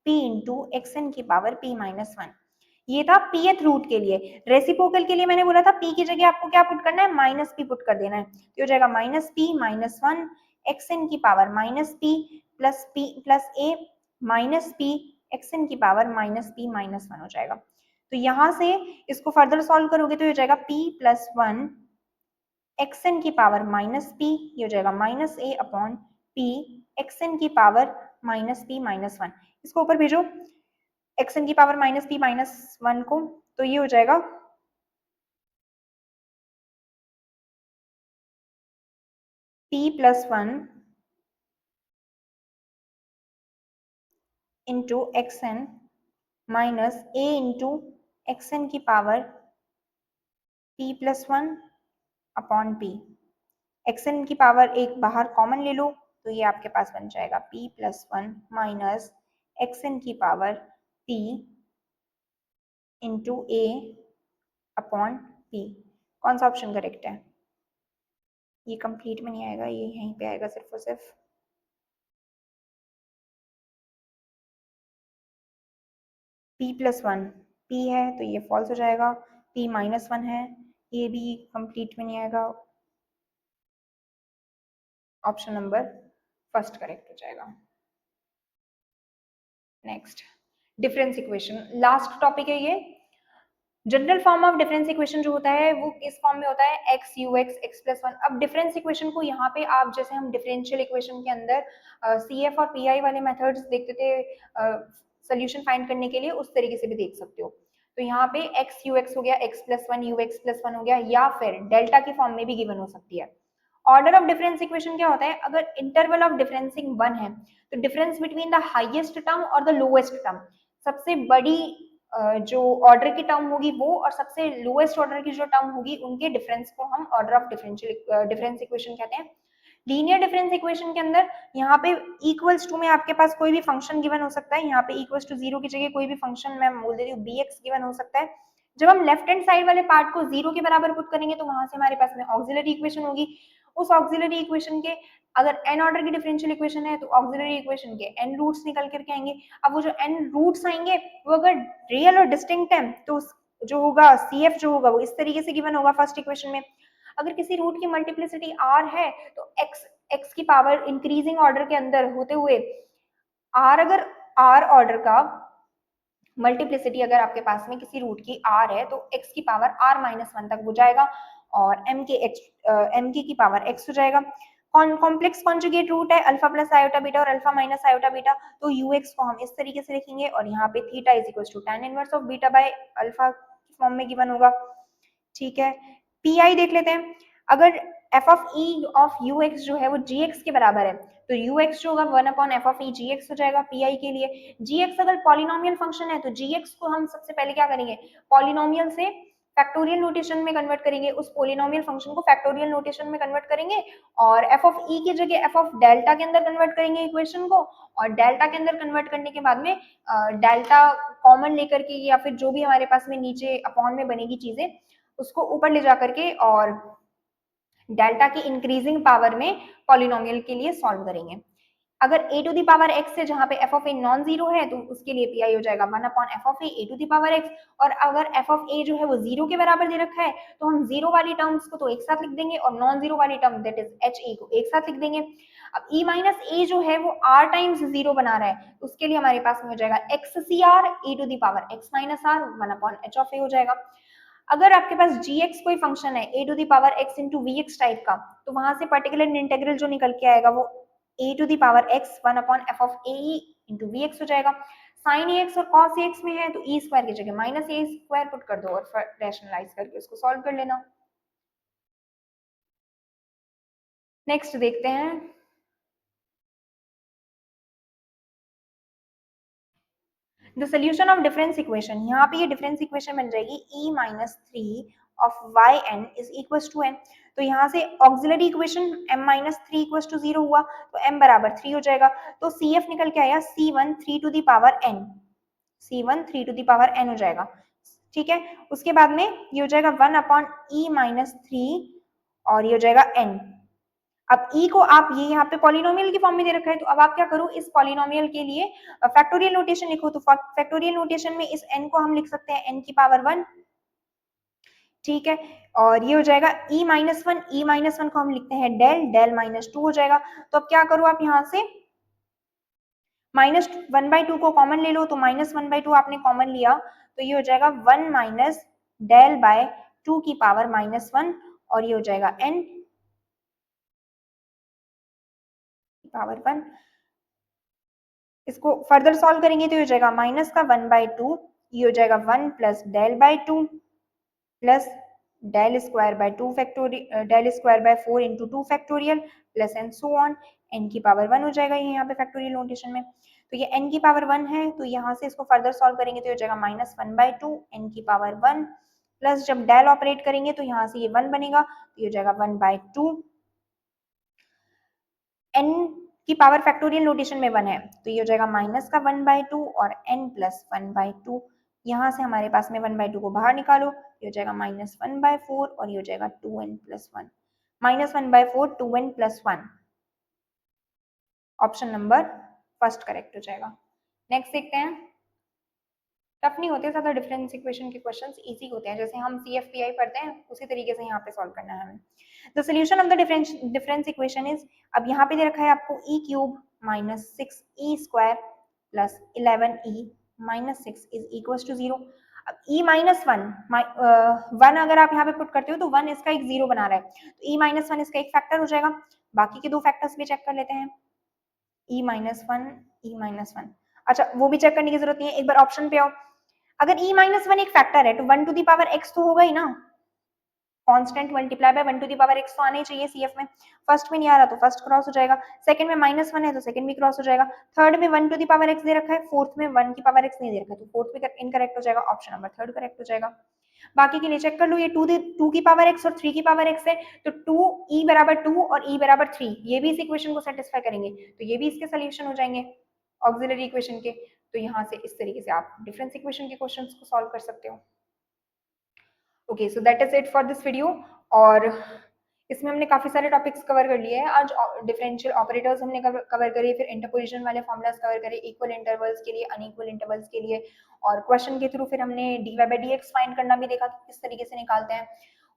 p into xn की पावर p-1। ये था pth रूट के लिए। रेसिप्रोकल के लिए मैंने बोला था p की जगह आपको क्या पुट करना है, माइनस p पुट कर देना है, तो हो जाएगा -p-1 xn की power -p plus a minus p xn की पावर -p-1 हो जाएगा। तो यहां से इसको फर्दर सॉल्व करोगे तो हो जाएगा p+1 xn की पावर -p, ये हो जाएगा -a अपॉन p xn की पावर -p-1। इसको ऊपर भेजो xn की पावर -p-1 को, तो ये हो जाएगा p+1 into xn minus a into xn की power p+1 upon p। xn की पावर एक बाहर कॉमन ले लो तो ये आपके पास बन जाएगा p+1 माइनस xn की power p into a upon p। कौन सा ऑप्शन करेक्ट है? ये कंप्लीट में नहीं आएगा, ये यहीं पे आएगा सिर्फ और सिर्फ। p+1 p है तो ये फॉल्स हो जाएगा, p-1 है, ये भी कंप्लीट में नहीं आएगा, ऑप्शन नंबर फर्स्ट करेक्ट हो जाएगा। Next difference equation, last topic है ये। General form of difference equation जो होता है वो किस फॉर्म में होता है, एक्स यू एक्स x+1। अब डिफरेंस इक्वेशन को यहाँ पे आप जैसे हम डिफरेंशियल इक्वेशन के अंदर सी एफ और पी आई वाले मेथड्स देखते थे सोल्यूशन फाइंड करने के लिए, उस तरीके से भी देख सकते हो। तो यहाँ पे एक्स यू एक्स हो गया, x+1 यू x+1 हो गया, या फिर डेल्टा की फॉर्म में भी गिवन हो सकती है। ऑर्डर ऑफ डिफरेंस इक्वेशन क्या होता है, अगर इंटरवल ऑफ डिफरेंसिंग 1 है तो difference between the highest term और द लोएस्ट टर्म, सबसे बड़ी जो ऑर्डर की टर्म होगी वो और सबसे लोएस्ट ऑर्डर की जो टर्म होगी उनके डिफरेंस को हम ऑर्डर ऑफ डिफरेंस इक्वेशन कहते हैं। लीनियर डिफरेंस इक्वेशन के अंदर यहाँ पे इक्वल्स टू में आपके पास कोई भी फंक्शन गिवन हो सकता है, यहाँ पे इक्वल्स टू 0 की जगह कोई भी फंक्शन मैं बोल देती हूँ bx गिवन हो सकता है। जब हम लेफ्ट हैंड साइड वाले पार्ट को 0 के बराबर पुट करेंगे तो वहां से हमारे पास में ऑक्सिलरी इक्वेशन होगी। उस ऑक्सिलरी इक्वेशन के अगर n ऑर्डर की डिफरेंशियल इक्वेशन है तो ऑक्सिलरी इक्वेशन के n रूट्स निकल करके आएंगे। अब वो जो n रूट्स आएंगे वो अगर रियल और डिस्टिंक्ट है तो जो होगा CF जो होगा वो इस तरीके से गिवन होगा फर्स्ट इक्वेशन में। अगर किसी रूट की मल्टीप्लिसिटी r है तो x की पावर इंक्रीजिंग ऑर्डर के अंदर होते हुए r, अगर r ऑर्डर का मल्टीप्लिसिटी अगर आपके पास में किसी रूट की r है तो x की पावर r-1 तक हो जाएगा और m की पावर x हो जाएगा। कॉम्प्लेक्स कॉन्जुगेट रूट है अल्फा प्लस आयोटा बीटा और अल्फा माइनस आयोटा बीटा, तो ux को हम इस तरीके से लिखेंगे और यहाँ पे theta is equal to tan inverse of beta by alpha form में गिवन होगा। ठीक है, पी देख लेते हैं। अगर f of e of u x जो है वो जी एक्स के बराबर है तो यू एक्स जो होगा 1/f(e) जी एक्स हो जाएगा पी के लिए। जी एक्स अगर पॉलिनोमियल फंक्शन है तो जी एक्स को हम सबसे पहले क्या करेंगे, पॉलिनोमियल से फैक्टोरियल नोटेशन में कन्वर्ट करेंगे, उस पॉलिनोमियल फंक्शन को फैक्टोरियल नोटेशन में कन्वर्ट करेंगे और एफ ऑफ ई की जगह एफ ऑफ डेल्टा के अंदर कन्वर्ट करेंगे इक्वेशन को, और डेल्टा के अंदर कन्वर्ट करने के बाद में डेल्टा कॉमन लेकर के या फिर जो भी हमारे पास में नीचे अपॉन में बनेगी चीजें उसको ऊपर ले जा करके और डेल्टा की इंक्रीजिंग पावर में पॉलिनोमियल के लिए सॉल्व करेंगे। अगर a to the power x है जहां पे f of a non zero है तो उसके लिए pi हो जाएगा 1/f of a to the power x, और अगर f ऑफ a जो है वो जीरो के बराबर दे रखा है तो हम जीरो वाली टर्म्स को तो एक साथ लिख देंगे और नॉन जीरो वाली term that is h a को एक साथ लिख देंगे। अब e माइनस a जो है वो r टाइम्स जीरो बना रहा है तो उसके लिए हमारे पास में हो जाएगा xcr e to the power x minus r 1/h of a हो जाएगा। अगर आपके पास gx कोई फंक्शन है a to the power x into vx type का तो वहां से पर्टिकुलर इंटेग्रल जो निकल के आएगा वो a to the power x 1/f of a into vx हो जाएगा। साइन ax और cos ax में है तो e स्क्वायर की जगह माइनस a स्क्वायर पुट कर दो और रैशनलाइज करके उसको सॉल्व कर लेना। नेक्स्ट देखते हैं, the solution of difference equation. यहाँ पे ये डिफरेंस इक्वेशन बन जाएगी e minus 3 of y n is equal to n. तो यहाँ से auxiliary equation m minus 3 equal to 0 हुआ तो m बराबर 3 हो जाएगा, तो सी एफ निकल के आया c1 3 to the power n। C1 3 to the power n हो जाएगा, ठीक है। उसके बाद में ये हो जाएगा 1/e-3 और ये हो जाएगा n। अब e को आप ये यहाँ पे पॉलिनोमियल की फॉर्म में दे रखा है, तो अब आप क्या करो, इस पॉलिनोमियल के लिए फैक्टोरियल नोटेशन लिखो। तो फैक्टोरियल नोटेशन में इस n को हम लिख सकते हैं n की पावर 1, ठीक है। और ये हो जाएगा e-1, e-1 को हम लिखते हैं डेल, डेल -2 हो जाएगा। तो अब क्या करो, आप यहाँ से -1/2 को कॉमन ले लो, तो -1/2 आपने कॉमन लिया तो ये हो जाएगा 1 माइनस डेल बाय 2 की पावर -1 और ये हो जाएगा n की पावर 1। इसको फर्दर सॉल्व करेंगे तो ये हो जाएगा माइनस का 1/2, ये हो जाएगा 1 plus del by 2 plus del square by 2 factorial, del square by 4 into 2 factorial plus and so on, n की पावर 1 हो जाएगा ये यहाँ पे फैक्टोरियल नोटेशन में। तो ये n की पावर 1 है, तो यहाँ से इसको फर्दर सॉल्व करेंगे तो ये हो जाएगा -1/2 n की पावर 1 प्लस जब डेल ऑपरेट करेंगे तो यहाँ से ये 1 बनेगा, तो ये हो जाएगा 1/2 n की पावर फैक्टोरियल नोटेशन में 1 है, तो ये हो जाएगा माइनस का 1/2 और n प्लस 1/2। यहाँ से हमारे पास में 1/2 को बाहर निकालो, ये हो जाएगा -1/4 और ये हो जाएगा 2n plus 1, -1/4 2n plus 1। Option number first correct हो जाएगा। नेक्स्ट देखते हैं, टफ नहीं होते ज्यादा, डिफरेंस इक्वेशन के क्वेश्चंस इजी होते हैं, जैसे हम CFPI पढ़ते हैं उसी तरीके से यहाँ पे सॉल्व करना है हमें। The solution of the difference equation is, अब यहाँ पे दे रखा है आपको e³ minus 6e² plus 11e minus 6 is equal to 0। अब e-1 अगर आप यहाँ पे पुट करते हो तो 1 इसका एक 0 बना रहा है, तो e-1 इसका एक फैक्टर हो जाएगा। बाकी के दो फैक्टर्स भी चेक कर लेते हैं, e-1 e-1। अच्छा वो भी चेक करने की जरूरत नहीं है, एक बार ऑप्शन पे आओ। अगर e-1 एक फैक्टर है तो 1 टू दी पावर x तो होगा ही ना, constant multiply by 1 to the power x तो आना ही चाहिए सीएफ में। फर्स्ट में नहीं आ रहा तो फर्स्ट क्रॉस हो जाएगा, सेकंड में -1 है तो सेकंड भी क्रॉस हो जाएगा, थर्ड में 1 टू दी पावर x दे रखा है, फोर्थ में 1 की पावर x नहीं दे रखा है, तो फोर्थ में इनकरेक्ट हो जाएगा, ऑप्शन नंबर थर्ड करेक्ट हो जाएगा। बाकी के लिए चेक कर लो, ये 2 की पावर x और 3 की पावर x है, तो 2 e बराबर 2 और e बराबर 3, ये भी इस इक्वेशन को सेटिस्फाई करेंगे, तो ये भी इसके सोल्यूशन हो जाएंगे ऑक्सिलरी इक्वेशन के। तो यहाँ से इस तरीके से आप डिफरेंस इक्वेशन के क्वेश्चंस को सॉल्व कर सकते हो। Okay, so that is it for this video. और इसमें हमने काफी सारे टॉपिक्स कवर कर लिए हैं आज। डिफरेंशियल ऑपरेटर्स हमने कवर करे, फिर इंटरपोजिशन वाले फॉर्मूलाज कवर करे, इक्वल इंटरवल्स के लिए, अनइक्वल इंटरवल्स के लिए, और क्वेश्चन के थ्रू फिर हमने dy/dx फाइंड करना भी देखा कि किस तरीके से निकालते हैं।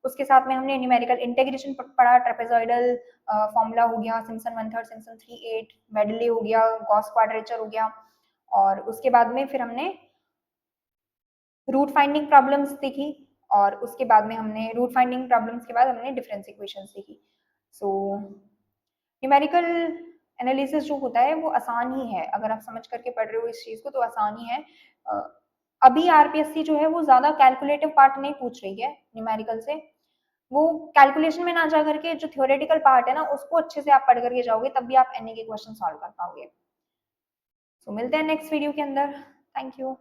उसके साथ में हमने न्यूमेरिकल इंटीग्रेशन पढ़ा, ट्रेपेजॉइडल फॉर्मूला हो गया, सिम्पसन 1/3, सिम्पसन 3/8, मेडले हो गया, गॉस क्वाड्रेचर हो गया, और उसके बाद में फिर हमने रूट फाइंडिंग प्रॉब्लम्स देखी, और उसके बाद में हमने रूट फाइंडिंग प्रॉब्लम्स के बाद हमने डिफरेंस इक्वेशंस देखी। सो न्यूमेरिकल एनालिसिस जो होता है वो आसान ही है, अगर आप समझ करके पढ़ रहे हो इस चीज को तो आसान ही है। अभी आरपीएससी जो है वो ज्यादा कैलकुलेटिव पार्ट नहीं पूछ रही है न्यूमेरिकल से, वो कैलकुलेशन में ना जा करके जो थ्योरेटिकल पार्ट है ना उसको अच्छे से आप पढ़ करके जाओगे, तब भी आप एनए के क्वेश्चन सॉल्व कर पाओगे। सो मिलते हैं नेक्स्ट वीडियो के अंदर। Thank you.